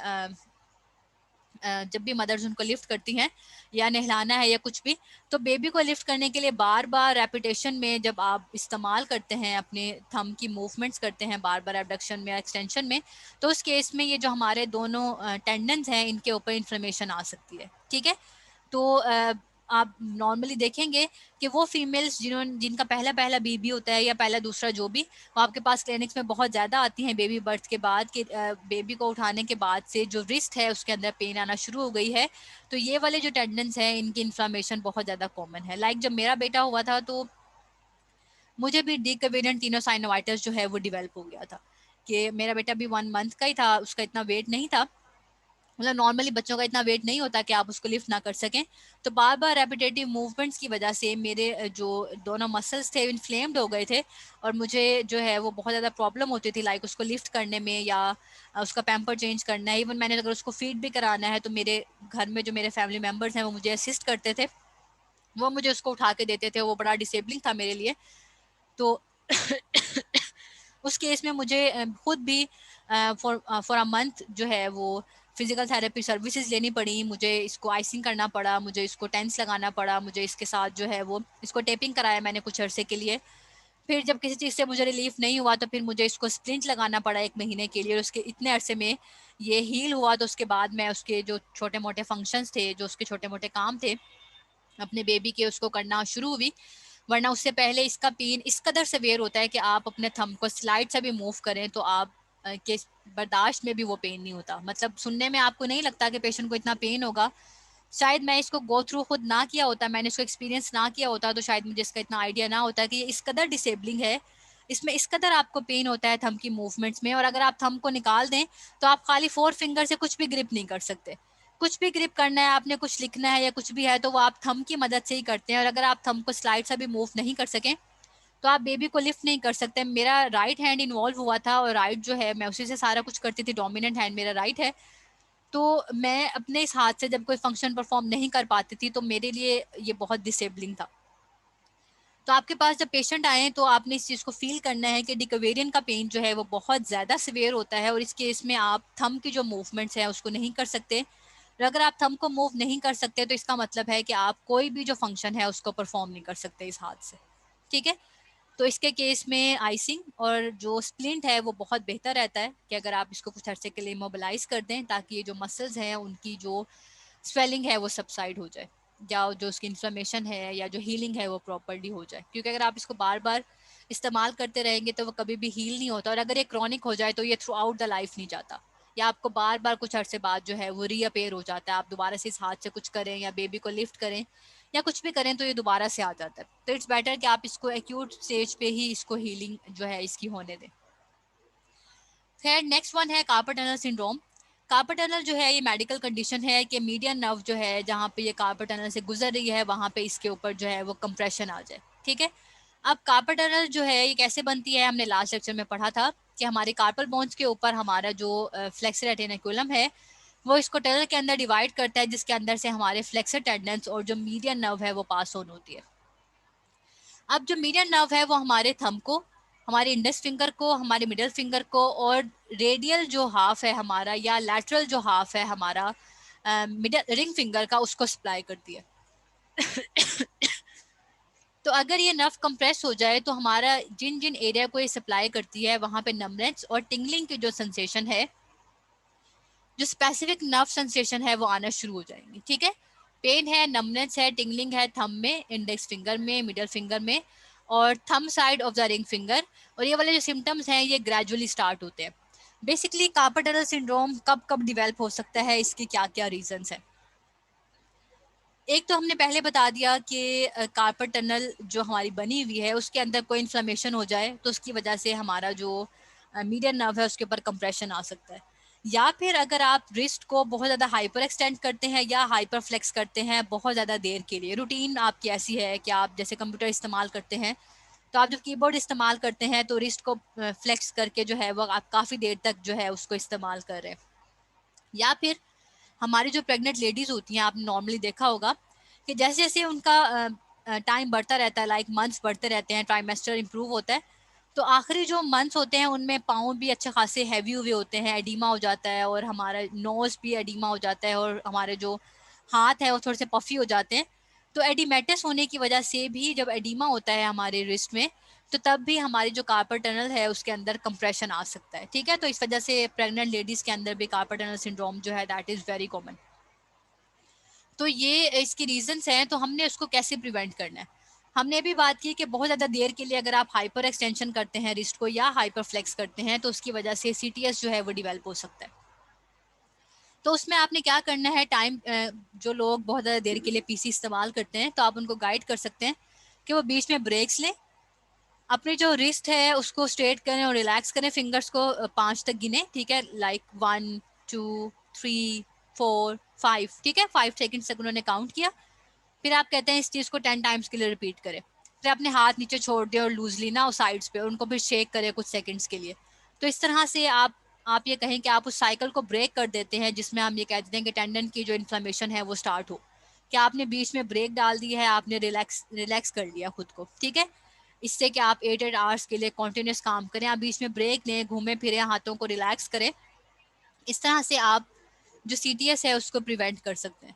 जब भी मदर्स उनको लिफ्ट करती हैं या नहलाना है या कुछ भी, तो बेबी को लिफ्ट करने के लिए बार बार रेपिटेशन में जब आप इस्तेमाल करते हैं अपने थंब की मूवमेंट्स करते हैं बार बार एबडक्शन में या एक्सटेंशन में, तो उस केस में ये जो हमारे दोनों टेंडन्स हैं इनके ऊपर इन्फ्लेमेशन आ सकती है, ठीक है। तो आप नॉर्मली देखेंगे कि वो फीमेल्स जिनका पहला बेबी होता है या पहला दूसरा जो भी, वो आपके पास क्लिनिक्स में बहुत ज़्यादा आती हैं बेबी बर्थ के बाद कि बेबी को उठाने के बाद से जो रिस्ट है उसके अंदर पेन आना शुरू हो गई है। तो ये वाले जो टेंडेंस हैं इनकी इन्फ्लामेशन बहुत ज़्यादा कॉमन है। लाइक जब मेरा बेटा हुआ था तो मुझे भी डिकवेरियंट टीनोसाइनोवाइटिस जो है वो डिवेल्प हो गया था, कि मेरा बेटा भी 1 मंथ का ही था, उसका इतना वेट नहीं था, मतलब नॉर्मली बच्चों का इतना वेट नहीं होता कि आप उसको लिफ्ट ना कर सकें। तो बार बार रेपिटेटिव मूवमेंट्स की वजह से मेरे जो दोनों मसल्स थे इन्फ्लेम्ड हो गए थे, और मुझे जो है वो बहुत ज़्यादा प्रॉब्लम होती थी लाइक उसको लिफ्ट करने में या उसका पैम्पर चेंज करना है। इवन मैंने अगर उसको फीड भी कराना है तो मेरे घर में जो मेरे फैमिली मेम्बर्स हैं वो मुझे असिस्ट करते थे, वो मुझे उसको उठा के देते थे, वो बड़ा डिसेबलिंग था मेरे लिए। तो उस केस में मुझे खुद भी फॉर अ मंथ जो है वो फिजिकल थेरेपी सर्विसेज लेनी पड़ी, मुझे इसको आइसिंग करना पड़ा, मुझे इसको टेंस लगाना पड़ा, मुझे इसके साथ जो है वो इसको टेपिंग कराया मैंने कुछ अरसे के लिए। फिर जब किसी चीज़ से मुझे रिलीफ नहीं हुआ तो फिर मुझे इसको स्प्लिंट लगाना पड़ा 1 महीने के लिए, और उसके इतने अरसे में ये हील हुआ। तो उसके बाद मैं उसके जो छोटे मोटे फंक्शंस थे, जो उसके छोटे मोटे काम थे अपने बेबी के, उसको करना शुरू हुई। वरना उससे पहले इसका पेन इस कदर सेवियर होता है कि आप अपने थंब को स्लाइड से भी मूव करें तो आप के बर्दाश्त में भी वो पेन नहीं होता। मतलब सुनने में आपको नहीं लगता कि पेशेंट को इतना पेन होगा, शायद मैं इसको गो थ्रू खुद ना किया होता, मैंने इसको एक्सपीरियंस ना किया होता तो शायद मुझे इसका इतना आइडिया ना होता कि ये इस कदर डिसेबलिंग है, इसमें इस कदर आपको पेन होता है थंब की मूवमेंट्स में। और अगर आप थंब को निकाल दें तो आप खाली 4 फिंगर से कुछ भी ग्रिप नहीं कर सकते, कुछ भी ग्रिप करना है, आपने कुछ लिखना है या कुछ भी है तो वो आप थंब की मदद से ही करते हैं। और अगर आप थंब को स्लाइड से भी मूव नहीं कर सकें तो आप बेबी को लिफ्ट नहीं कर सकते। मेरा राइट हैंड इन्वॉल्व हुआ था और राइट जो है मैं उसी से सारा कुछ करती थी, डोमिनेंट हैंड मेरा राइट है। तो मैं अपने इस हाथ से जब कोई फंक्शन परफॉर्म नहीं कर पाती थी तो मेरे लिए ये बहुत डिसेबलिंग था। तो आपके पास जब पेशेंट आए तो आपने इस चीज़ को फील करना है कि डिकवेरियन का पेन जो है वो बहुत ज़्यादा सिवियर होता है, और इस केस में आप थंब की जो मूवमेंट्स हैं उसको नहीं कर सकते। और अगर आप थंब को मूव नहीं कर सकते तो इसका मतलब है कि आप कोई भी जो फंक्शन है उसको परफॉर्म नहीं कर सकते इस हाथ से, ठीक है। तो इसके केस में आइसिंग और जो स्प्लिंट है वो बहुत बेहतर रहता है कि अगर आप इसको कुछ अरसे के लिए मोबिलाइज कर दें ताकि ये जो मसल्स हैं उनकी जो स्वेलिंग है वो सबसाइड हो जाए, या जो उसकी इन्फ्लेमेशन है या जो हीलिंग है वो प्रॉपरली हो जाए। क्योंकि अगर आप इसको बार बार इस्तेमाल करते रहेंगे तो वो कभी भी हील नहीं होता, और अगर ये क्रॉनिक हो जाए तो ये थ्रू आउट द लाइफ नहीं जाता, या आपको बार बार कुछ अरसे बाद जो है वो रीअपेयर हो जाता है। आप दोबारा से इस हाथ से कुछ करें या बेबी को लिफ्ट करें या कुछ भी करें तो ये दोबारा से आ जाता है। तो इट्स बेटर कि आप इसको एक्यूट स्टेज पे ही इसको हीलिंग जो है इसकी होने दें। खैर नेक्स्ट वन है carpal tunnel syndrome. Carpal tunnel जो है ये मेडिकल कंडीशन है कि मीडियन नर्व जो है जहाँ पे ये कार्पल टनल से गुजर रही है वहाँ पे इसके ऊपर जो है वो कंप्रेशन आ जाए, ठीक है। अब कार्पल टनल जो है ये कैसे बनती है, हमने लास्ट लेक्चर में पढ़ा था कि हमारे कार्पल बोन्स के ऊपर हमारा जो फ्लेक्सर रेटिकुलम है वो इसको टनल के अंदर डिवाइड करता है, जिसके अंदर से हमारे फ्लेक्सर टेंडेंस और जो मीडियन नर्व है वो पास ऑन होती है। अब जो मीडियन नर्व है वो हमारे थंब को, हमारे इंडेक्स फिंगर को, हमारे मिडिल फिंगर को और रेडियल जो हाफ है हमारा या लैटरल जो हाफ है हमारा मिडिल रिंग फिंगर का उसको सप्लाई करती है। तो अगर ये नर्व कंप्रेस हो जाए तो हमारा जिन जिन एरिया को ये सप्लाई करती है वहाँ पे नमनेस और टिंगलिंग की जो सेंसेशन है, जो स्पेसिफिक नर्व सेंसेशन है वो आना शुरू हो जाएंगी, ठीक है। पेन है, नमनेस है, टिंगलिंग है थंब में, इंडेक्स फिंगर में, मिडल फिंगर में और thumb side of the ring finger. और ये वाले जो सिम्टम्स हैं ये ग्रेजुअली स्टार्ट होते हैं। बेसिकली कार्पल टनल सिंड्रोम कब कब डिवेल्प हो सकता है, इसके क्या क्या रीजंस हैं। एक तो हमने पहले बता दिया कि कार्पल टनल जो हमारी बनी हुई है उसके अंदर कोई इन्फ्लेमेशन हो जाए तो उसकी वजह से हमारा जो मीडियन नर्व है उसके ऊपर कंप्रेशन आ सकता है। या फिर अगर आप रिस्ट को बहुत ज़्यादा हाइपर एक्सटेंड करते हैं या हाइपर फ्लेक्स करते हैं बहुत ज़्यादा देर के लिए, रूटीन आपकी ऐसी है कि आप जैसे कंप्यूटर इस्तेमाल करते हैं तो आप जब कीबोर्ड इस्तेमाल करते हैं तो रिस्ट को फ्लेक्स करके जो है वो आप काफ़ी देर तक जो है उसको इस्तेमाल कर रहे हैं। या फिर हमारी जो प्रेग्नेंट लेडीज होती हैं, आपने नॉर्मली देखा होगा कि जैसे जैसे उनका टाइम बढ़ता रहता है, लाइक मंथ्स बढ़ते रहते हैं, ट्राइमेस्टर इंप्रूव होता है, तो आखिरी जो मंथ्स होते हैं उनमें पाँव भी अच्छे खासे हैवी हुए होते हैं, एडीमा हो जाता है और हमारा नोज भी एडीमा हो जाता है और हमारे जो हाथ है वो थोड़े से पफी हो जाते हैं। तो एडिमेटस होने की वजह से भी जब एडीमा होता है हमारे रिस्ट में तो तब भी हमारी जो कार्पल टनल है उसके अंदर कंप्रेशन आ सकता है। ठीक है, तो इस वजह से प्रेग्नेंट लेडीज के अंदर भी कार्पल टनल सिंड्रोम जो है दैट इज वेरी कॉमन। तो ये इसकी रीजंस हैं, तो हमने उसको कैसे प्रिवेंट करना है। हमने भी बात की कि बहुत ज़्यादा देर के लिए अगर आप हाइपर एक्सटेंशन करते हैं रिस्ट को या हाइपर फ्लेक्स करते हैं तो उसकी वजह से सीटीएस जो है वो डिवेल्प हो सकता है। तो उसमें आपने क्या करना है, टाइम जो लोग बहुत ज़्यादा देर के लिए पीसी इस्तेमाल करते हैं तो आप उनको गाइड कर सकते हैं कि वो बीच में ब्रेक्स लें, अपनी जो रिस्ट है उसको स्ट्रेट करें और रिलैक्स करें, फिंगर्स को 5 तक गिने। ठीक है, लाइक 1 2 3 4 5। ठीक है, 5 सेकेंड्स तक उन्होंने काउंट किया। फिर आप कहते हैं इस चीज़ को 10 टाइम्स के लिए रिपीट करें। फिर अपने हाथ नीचे छोड़ दें और लूजली ना उस साइड्स पे उनको फिर शेक करें कुछ सेकंड्स के लिए। तो इस तरह से आप ये कहें कि आप उस साइकिल को ब्रेक कर देते हैं जिसमें हम ये कह देते हैं कि टेंडन की जो इन्फ्लेमेशन है वो स्टार्ट हो। कि आपने बीच में ब्रेक डाल दी है, आपने रिलैक्स कर लिया खुद को। ठीक है, इससे कि आप 8 आवर्स के लिए कॉन्टिन्यूस काम करें, आप बीच में ब्रेक लें, घूमें फिरें, हाथों को रिलैक्स करें। इस तरह से आप जो सीटीएस है उसको प्रिवेंट कर सकते हैं।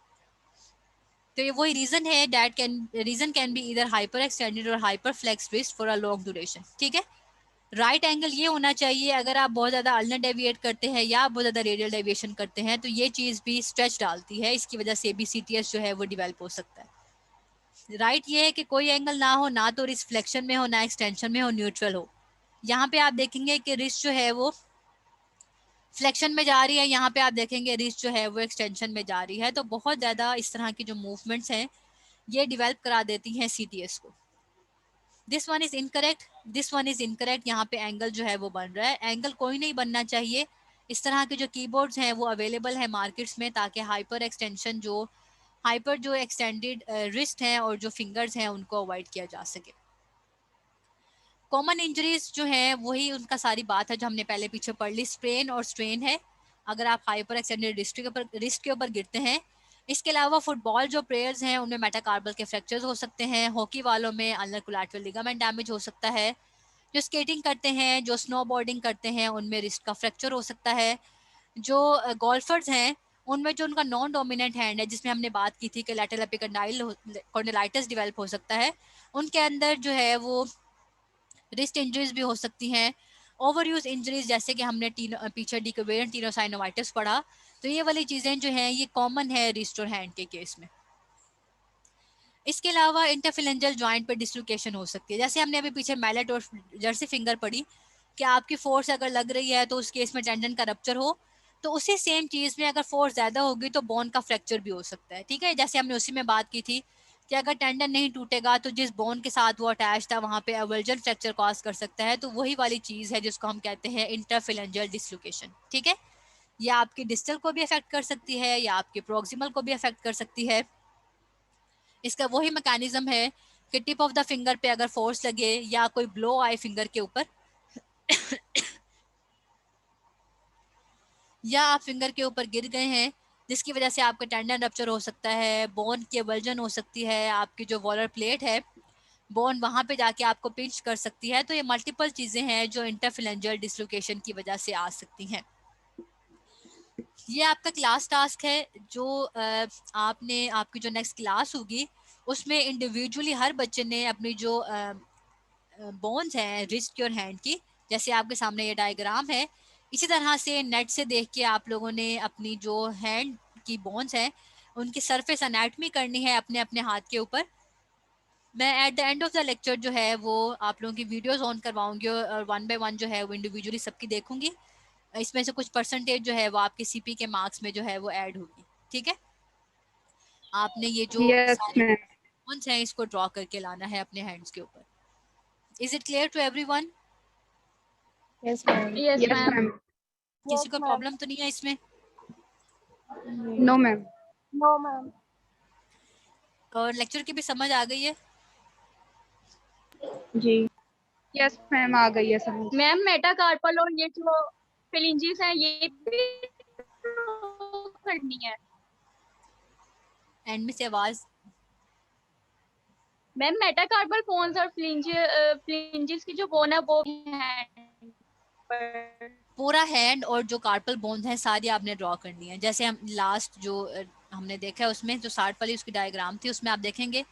तो ये वही रीजन कैन बी इधर हाइपर एक्सटेंडेड और hyper flex wrist for a long duration. ठीक है, राइट एंगल ये होना चाहिए। अगर आप बहुत ज़्यादा अल्नर डेविएट करते हैं या बहुत ज़्यादा रेडियल डेविएशन करते हैं तो ये चीज़ भी स्ट्रेच डालती है, इसकी वजह से भी सीटीएस जो है वो डिवेल्प हो सकता है। राइट ये है कि कोई एंगल ना हो, ना तो रिस्ट फ्लेक्शन में हो ना एक्सटेंशन में हो, न्यूट्रल हो। यहाँ पे आप देखेंगे कि रिस्ट जो है वो फ्लेक्शन में जा रही है, यहाँ पे आप देखेंगे रिस्ट जो है वो एक्सटेंशन में जा रही है। तो बहुत ज़्यादा इस तरह की जो मूवमेंट्स हैं ये डिवेल्प करा देती हैं सीटीएस को। This one is incorrect, this one is incorrect. यहाँ पे एंगल जो है वो बन रहा है, एंगल कोई नहीं बनना चाहिए। इस तरह के जो कीबोर्ड्स हैं वो अवेलेबल है मार्केट्स में ताकि हाइपर जो एक्सटेंडेड रिस्ट हैं और जो फिंगर्स हैं उनको अवॉइड किया जा सके। कॉमन इंजरीज जो हैं वही उनका सारी बात है जो हमने पहले पीछे पढ़ ली, स्ट्रेन और स्ट्रेन है अगर आप हाइपर एक्सटेंडेड रिस्ट के ऊपर गिरते हैं। इसके अलावा फुटबॉल जो प्लेयर्स हैं उनमें मेटाकार्पल के फ्रैक्चर्स हो सकते हैं, हॉकी वालों में अल्नर कोलैटरल लिगामेंट डैमेज हो सकता है, जो स्केटिंग करते हैं, जो स्नोबोर्डिंग करते हैं उनमें रिस्ट का फ्रैक्चर हो सकता है, जो गोल्फर्स हैं उनमें जो उनका नॉन डोमिनेंट हैंड है जिसमें हमने बात की थी कि लैटरल एपिकंडाइलाइटिस डेवलप हो सकता है, उनके अंदर जो है वो रिस्ट इंजरीज भी हो सकती हैं। ओवर यूज इंजरीज जैसे कि हमने पीछे डिकोवेरेंट टीनोसाइनोवाइटिस पढ़ा, तो ये वाली चीज़ें जो हैं ये कॉमन है रिस्ट और हैंड के केस में। इसके अलावा इंटरफिलेंजल जॉइंट पर डिस्लोकेशन हो सकती है, जैसे हमने अभी पीछे मैलेट और जर्सी फिंगर पढ़ी कि आपकी फोर्स अगर लग रही है तो उस केस में टेंडन का रप्चर हो, तो उसी सेम चीज़ में अगर फोर्स ज़्यादा होगी तो बोन का फ्रैक्चर भी हो सकता है। ठीक है, जैसे हमने उसी में बात की थी कि अगर टेंडन नहीं टूटेगा तो जिस बोन के साथ वो अटैच था वहाँ पे एवर्जन फ्रैक्चर कॉज कर सकता है। तो वही वाली चीज़ है जिसको हम कहते हैं इंटरफिलेंजल डिस्लोकेशन। ठीक है, या आपकी डिस्टल को भी अफेक्ट कर सकती है या आपके प्रोक्सिमल को भी अफेक्ट कर सकती है। इसका वही मैकेनिज्म है कि टिप ऑफ द फिंगर पे अगर फोर्स लगे या कोई ब्लो आए फिंगर के ऊपर या आप फिंगर के ऊपर गिर गए हैं जिसकी वजह से आपका टेंडन रप्चर हो सकता है, बोन की एवल्जन हो सकती है, आपकी जो वॉलर प्लेट है बोन वहां पे जाके आपको पिंच कर सकती है। तो ये मल्टीपल चीजें हैं जो इंटरफिलेंजल डिस्लोकेशन की वजह से आ सकती हैं। ये आपका क्लास टास्क है जो आपकी जो नेक्स्ट क्लास होगी उसमें इंडिविजुअली हर बच्चे ने अपनी जो बोन्स हैं रिस्ट की और हैंड की, जैसे आपके सामने ये डायग्राम है, इसी तरह से नेट से देख के आप लोगों ने अपनी जो हैंड की बोन्स हैं उनकी सरफेस एनाटमी करनी है अपने अपने हाथ के ऊपर। मैं at the end of the lecture जो है वो आप लोगों की वीडियोस ऑन करवाऊंगी और 1 by 1 जो है वो इंडिविजुअली सबकी देखूंगी। इसमें से कुछ परसेंटेज जो है वो आपके सीपी के मार्क्स में जो है वो ऐड होगी। ठीक है, आपने ये जो यस सारे मैम। पॉइंट्स हैं इसको ड्रॉ करके लाना है अपने हैंड्स के ऊपर। Is it clear to everyone? Yes ma'am. Yes yes ma'am. Ma'am. किसी को प्रॉब्लम तो नहीं है इसमें? No ma'am. No ma'am. और लेक्चर की भी समझ आ गई है? जी यस मैम, आ गई है समझ। मैम मेटाकार्पल और ये जो फिलिंजेस हैं ये भी करनी है। एंड में से आवाज मैम मेटाकार्पल बोन्स और फ्लिंजेस की जो बोन है वो है पर। पूरा हैंड और जो कार्पल बोन्स हैं सारी आपने ड्रॉ करनी है। जैसे हम लास्ट जो हमने देखा है उसमें जो 60 वाली उसकी डायग्राम थी उसमें आप देखेंगे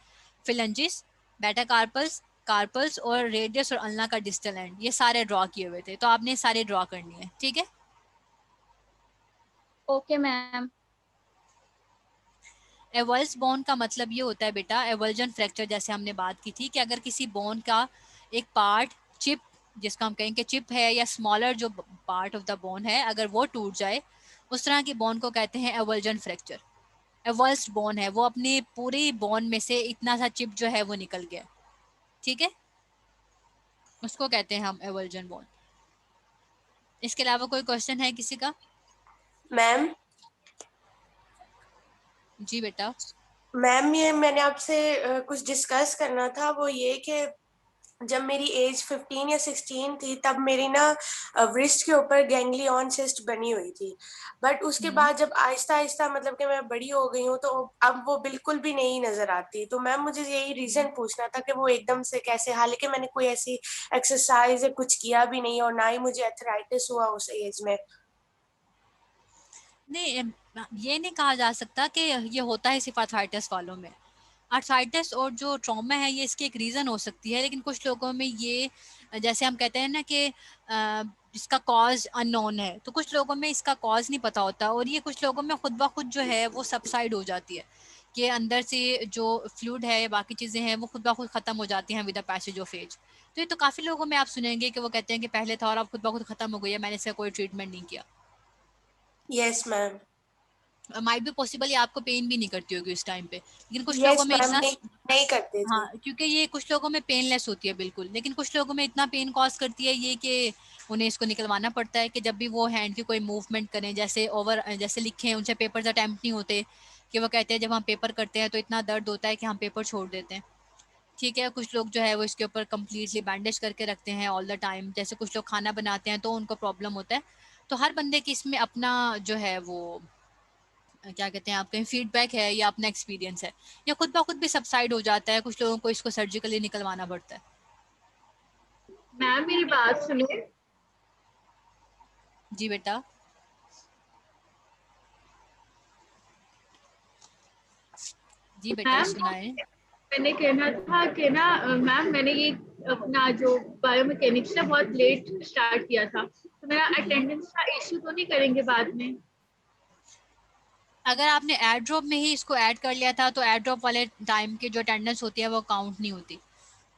फिलेंजिस, बेटा कार्पल्स, कार्पल्स और रेडियस और अल्ना का डिस्टल एंड ये सारे ड्रॉ किए हुए थे, तो आपने सारे ड्रॉ करनी है। ठीक है, ओके मैम। एवल्स बोन का मतलब ये होता है बेटा, एवल्जन फ्रैक्चर जैसे हमने बात की थी कि अगर किसी बोन का एक पार्ट चिप, जिसका हम कहेंगे चिप है या स्मॉलर जो पार्ट ऑफ द बोन है, अगर वो टूट जाए उस तरह की बोन को कहते हैं एवल्जन फ्रैक्चर। एवल्स्ड बोन है वो अपनी पूरी बोन में से इतना सा चिप जो है वो निकल गया। ठीक है, उसको कहते हैं हम एवल्जन बोन। इसके अलावा कोई क्वेश्चन है किसी का? मैम जी बेटा। मैम ये मैंने आपसे कुछ डिस्कस करना था, वो ये कि जब मेरी एज 15 या 16 थी तब मेरी ना व्रिस्ट के ऊपर गैंग्लियन सिस्ट बनी हुई थी, बट उसके बाद जब आहिस्ता आहिस्ता मतलब कि मैं बड़ी हो गई हूँ तो अब वो बिल्कुल भी नहीं नजर आती। तो मैम मुझे यही रीजन पूछना था कि वो एकदम से कैसे, हालांकि मैंने कोई ऐसी एक्सरसाइज या कुछ किया भी नहीं और ना ही मुझे अर्थराइटिस हुआ उस एज में। नहीं, ये नहीं कहा जा सकता कि ये होता है सिर्फ आर्थराइटिस वालों में। आर्थराइटिस और जो ट्रॉमा है ये इसकी एक रीज़न हो सकती है, लेकिन कुछ लोगों में ये जैसे हम कहते हैं ना कि इसका कॉज अननोन है, तो कुछ लोगों में इसका कॉज नहीं पता होता और ये कुछ लोगों में खुद ब खुद जो है वो सबसाइड हो जाती है कि अंदर से जो फ्लूइड है या बाकी चीज़ें हैं वो खुद ब खुद ख़त्म हो जाती हैं with the passage of age. तो ये तो काफ़ी लोगों में आप सुनेंगे कि वो कहते हैं कि पहले था और अब खुद ब खुद ख़त्म हो गई है, मैंने इसका कोई ट्रीटमेंट नहीं किया। Yes ma'am. माइट भी पॉसिबल ये आपको पेन भी नहीं करती होगी उस टाइम पे, लेकिन कुछ लोगों यस में मैम, इतना, नहीं करते थे। हाँ क्योंकि ये कुछ लोगों में पेनलेस होती है बिल्कुल, लेकिन कुछ लोगों में इतना पेन कॉज करती है ये कि उन्हें इसको निकलवाना पड़ता है कि जब भी वो हैंड की कोई मूवमेंट करें, जैसे लिखे उनसे पेपर्स अटैम्प्ट नहीं होते, कि वो कहते हैं जब हम पेपर करते हैं तो इतना दर्द होता है कि हम पेपर छोड़ देते हैं। ठीक है, कुछ लोग जो है वो इसके ऊपर कम्प्लीटली बैंडेज करके रखते हैं ऑल द टाइम, जैसे कुछ लोग खाना बनाते हैं तो उनको प्रॉब्लम होता है। तो हर बंदे की इसमें अपना जो है वो क्या कहते हैं आपका फीडबैक है या अपना एक्सपीरियंस है, या खुद ब खुद भी सबसाइड हो जाता है, कुछ लोगों को इसको सर्जिकली निकलवाना पड़ता है। मैम मेरी बात सुनिए। जी बेटा। जी बेटा मैम सुनाए। मैंने कहना था कि ना मैम मैंने ये अपना जो बायोमैकेनिक्स है बहुत लेट स्टार्ट किया था, तो मेरा अटेंडेंस का इश्यू तो नहीं करेंगे बाद में? अगर आपने एड ड्रॉप में ही इसको ऐड कर लिया था तो एड ड्रॉप वाले टाइम की जो अटेंडेंस होती है वो काउंट नहीं होती।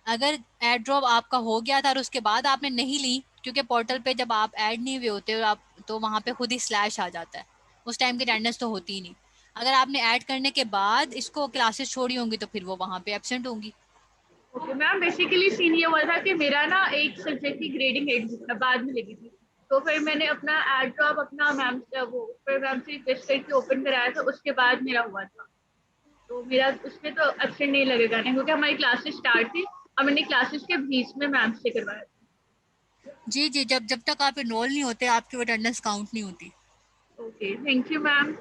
अगर एड ड्रॉप आपका हो गया था और उसके बाद आपने नहीं ली, क्योंकि पोर्टल पे जब आप ऐड नहीं हुए होते और आप तो वहाँ पे खुद ही स्लैश आ जाता है, उस टाइम की अटेंडेंस तो होती ही नहीं। अगर आपने ऐड करने के बाद इसको क्लासेस छोड़ी होंगी तो फिर वो वहाँ पे एब्सेंट होंगी। ओके मैम, बेसिकली सीन ये हुआ था कि मेरा ना एक सब्जेक्ट की ग्रेडिंग बाद में लगी थी, तो फिर मैंने अपना एड ड्रॉप अपना मैम वो फिर मैम से रिक्वेस्ट करके ओपन कराया था, उसके बाद मेरा हुआ था। तो मेरा उसमें तो एब्सेंट नहीं लगेगा ना, क्योंकि हमारी क्लासेस स्टार्ट थी और मैंने क्लासेस के बीच में मैम से करवाया था। जी जी, जब जब तक आप इनरोल नहीं होते आपकी अटेंडेंस काउंट नहीं होती। Okay, thank you ma'am.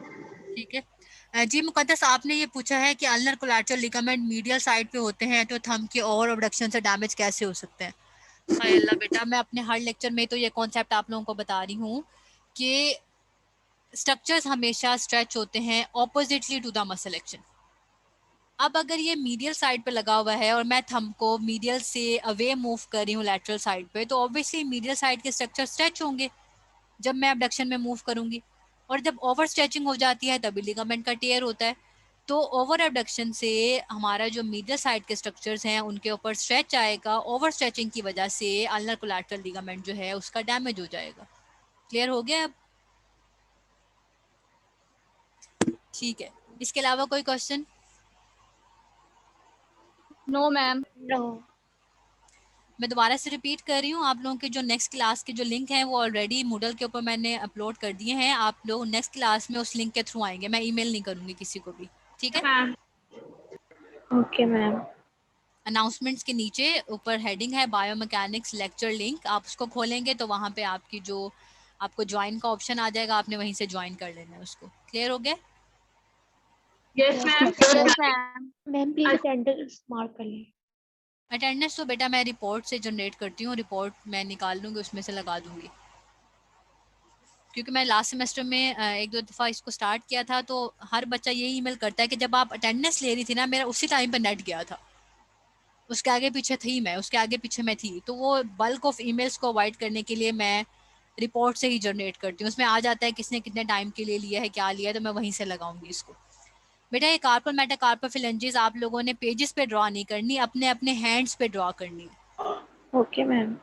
ठीक है। जी मुकद्दस, आपने ये पूछा है कि ulnar collateral ligament medial side पे होते हैं तो थंब के ओवर अबडक्शन से डैमेज कैसे हो सकते हैं? हाय अल्लाह बेटा, मैं अपने हर लेक्चर में तो ये कॉन्सेप्ट आप लोगों को बता रही हूँ कि स्ट्रक्चर्स हमेशा स्ट्रेच होते हैं oppositely to the muscle action. अब अगर ये मीडियल साइड पे लगा हुआ है और मैं थंब को मीडियल से अवे मूव कर रही हूँ लैटरल साइड पे, तो ऑब्वियसली मीडियल साइड के स्ट्रक्चर स्ट्रेच होंगे जब मैं अबडक्शन में मूव करूंगी, और जब ओवर स्ट्रेचिंग हो जाती है तभी लिगामेंट का टेयर होता है। तो ओवर एबडक्शन से हमारा जो मीडियल साइड के स्ट्रक्चर्स हैं उनके ऊपर स्ट्रेच आएगा, ओवर स्ट्रेचिंग की वजह से अल्नर कोलैटरल लिगामेंट जो है उसका डैमेज हो जाएगा। क्लियर हो गया अब? ठीक है, इसके अलावा कोई क्वेश्चन? No ma'am. नो। मैं दोबारा से रिपीट कर रही हूँ, आप लोगों के जो नेक्स्ट क्लास के जो लिंक हैं वो ऑलरेडी मूडल के ऊपर मैंने अपलोड कर दिए हैं। आप लोग नेक्स्ट क्लास में उस लिंक के थ्रू आएंगे, मैं ईमेल नहीं करूँगी किसी को भी, ठीक है? Ma'am okay ma'am. अनाउंसमेंट्स के नीचे ऊपर हेडिंग है बायोमैकेनिक्स लेक्चर लिंक, आप उसको खोलेंगे तो वहाँ पे आपकी जो आपको ज्वाइन का ऑप्शन आ जाएगा, आपने वहीं से ज्वाइन कर लेना है उसको। क्लियर हो गया? Yes ma'am. Yes ma'am. Ma'am please attendance mark कर लें। अटेंडेंस तो बेटा मैं रिपोर्ट से जनरेट करती हूँ, रिपोर्ट मैं निकाल लूँगी, उसमें से लगा दूँगी, क्योंकि मैं लास्ट सेमेस्टर में एक दो दफ़ा इसको स्टार्ट किया था तो हर बच्चा यही ईमेल करता है कि जब आप अटेंडेंस ले रही थी ना, मेरा उसी टाइम पर नेट गया था, उसके आगे पीछे थी मैं, उसके आगे पीछे मैं थी, तो वो बल्क ऑफ ईमेल्स को अवॉइड करने के लिए मैं रिपोर्ट से ही जनरेट करती हूँ। उसमें आ जाता है किसने कितने टाइम के लिए लिया है, क्या लिया है, तो मैं वहीं से लगाऊंगी इसको। बेटा ये कार्पल मेटाकार्पल फिलेंजेस आप लोगों ने पेजेस पे ड्रॉ नहीं करनी, अपने अपने हैंड्स पे ड्रॉ करनी है। Okay ma'am.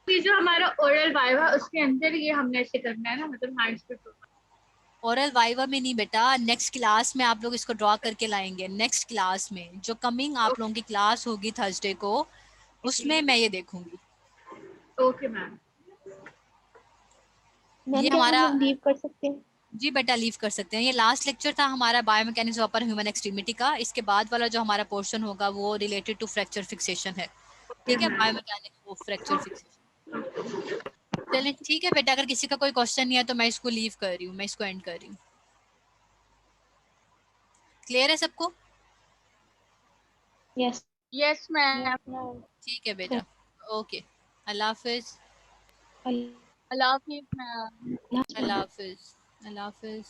ये जो हमारा ओरल वाइवा उसके अंदर ये हमने ऐसे करना है ना, मतलब हैंड्स पे तो। ओरल वाइवा में नहीं बेटा, नेक्स्ट क्लास में आप लोग इसको ड्रॉ करके लाएंगे। नेक्स्ट क्लास में जो कमिंग आप लोगों की क्लास होगी थर्सडे को, उसमें मैं ये देखूंगी। Okay ma'am. ये मैम क्या हमारा, हम लीव कर सकते हैं? जी बेटा लीव कर सकते हैं। ये लास्ट लेक्चर था हमारा बायोमैकेनिक्स ऑफ ह्यूमन एक्सट्रीमिटी का। इसके बाद वाला जो हमारा पोर्शन होगा वो रिलेटेड टू फ्रैक्चर फिक्सेशन है, ठीक है? Biomechanics of fracture fixation. चलिए ठीक है बेटा, अगर किसी का कोई क्वेश्चन नहीं है तो मैं इसको लीव कर रही हूँ, मैं इसको एंड कर रही हूँ। क्लियर है सबको? यस। Yes ma'am. ठीक है बेटा, ओके, अल्लाह हाफिज। अल्लाह हाफिज़ मैम। अल्लाह हाफिज। अल्लाह हाफिज।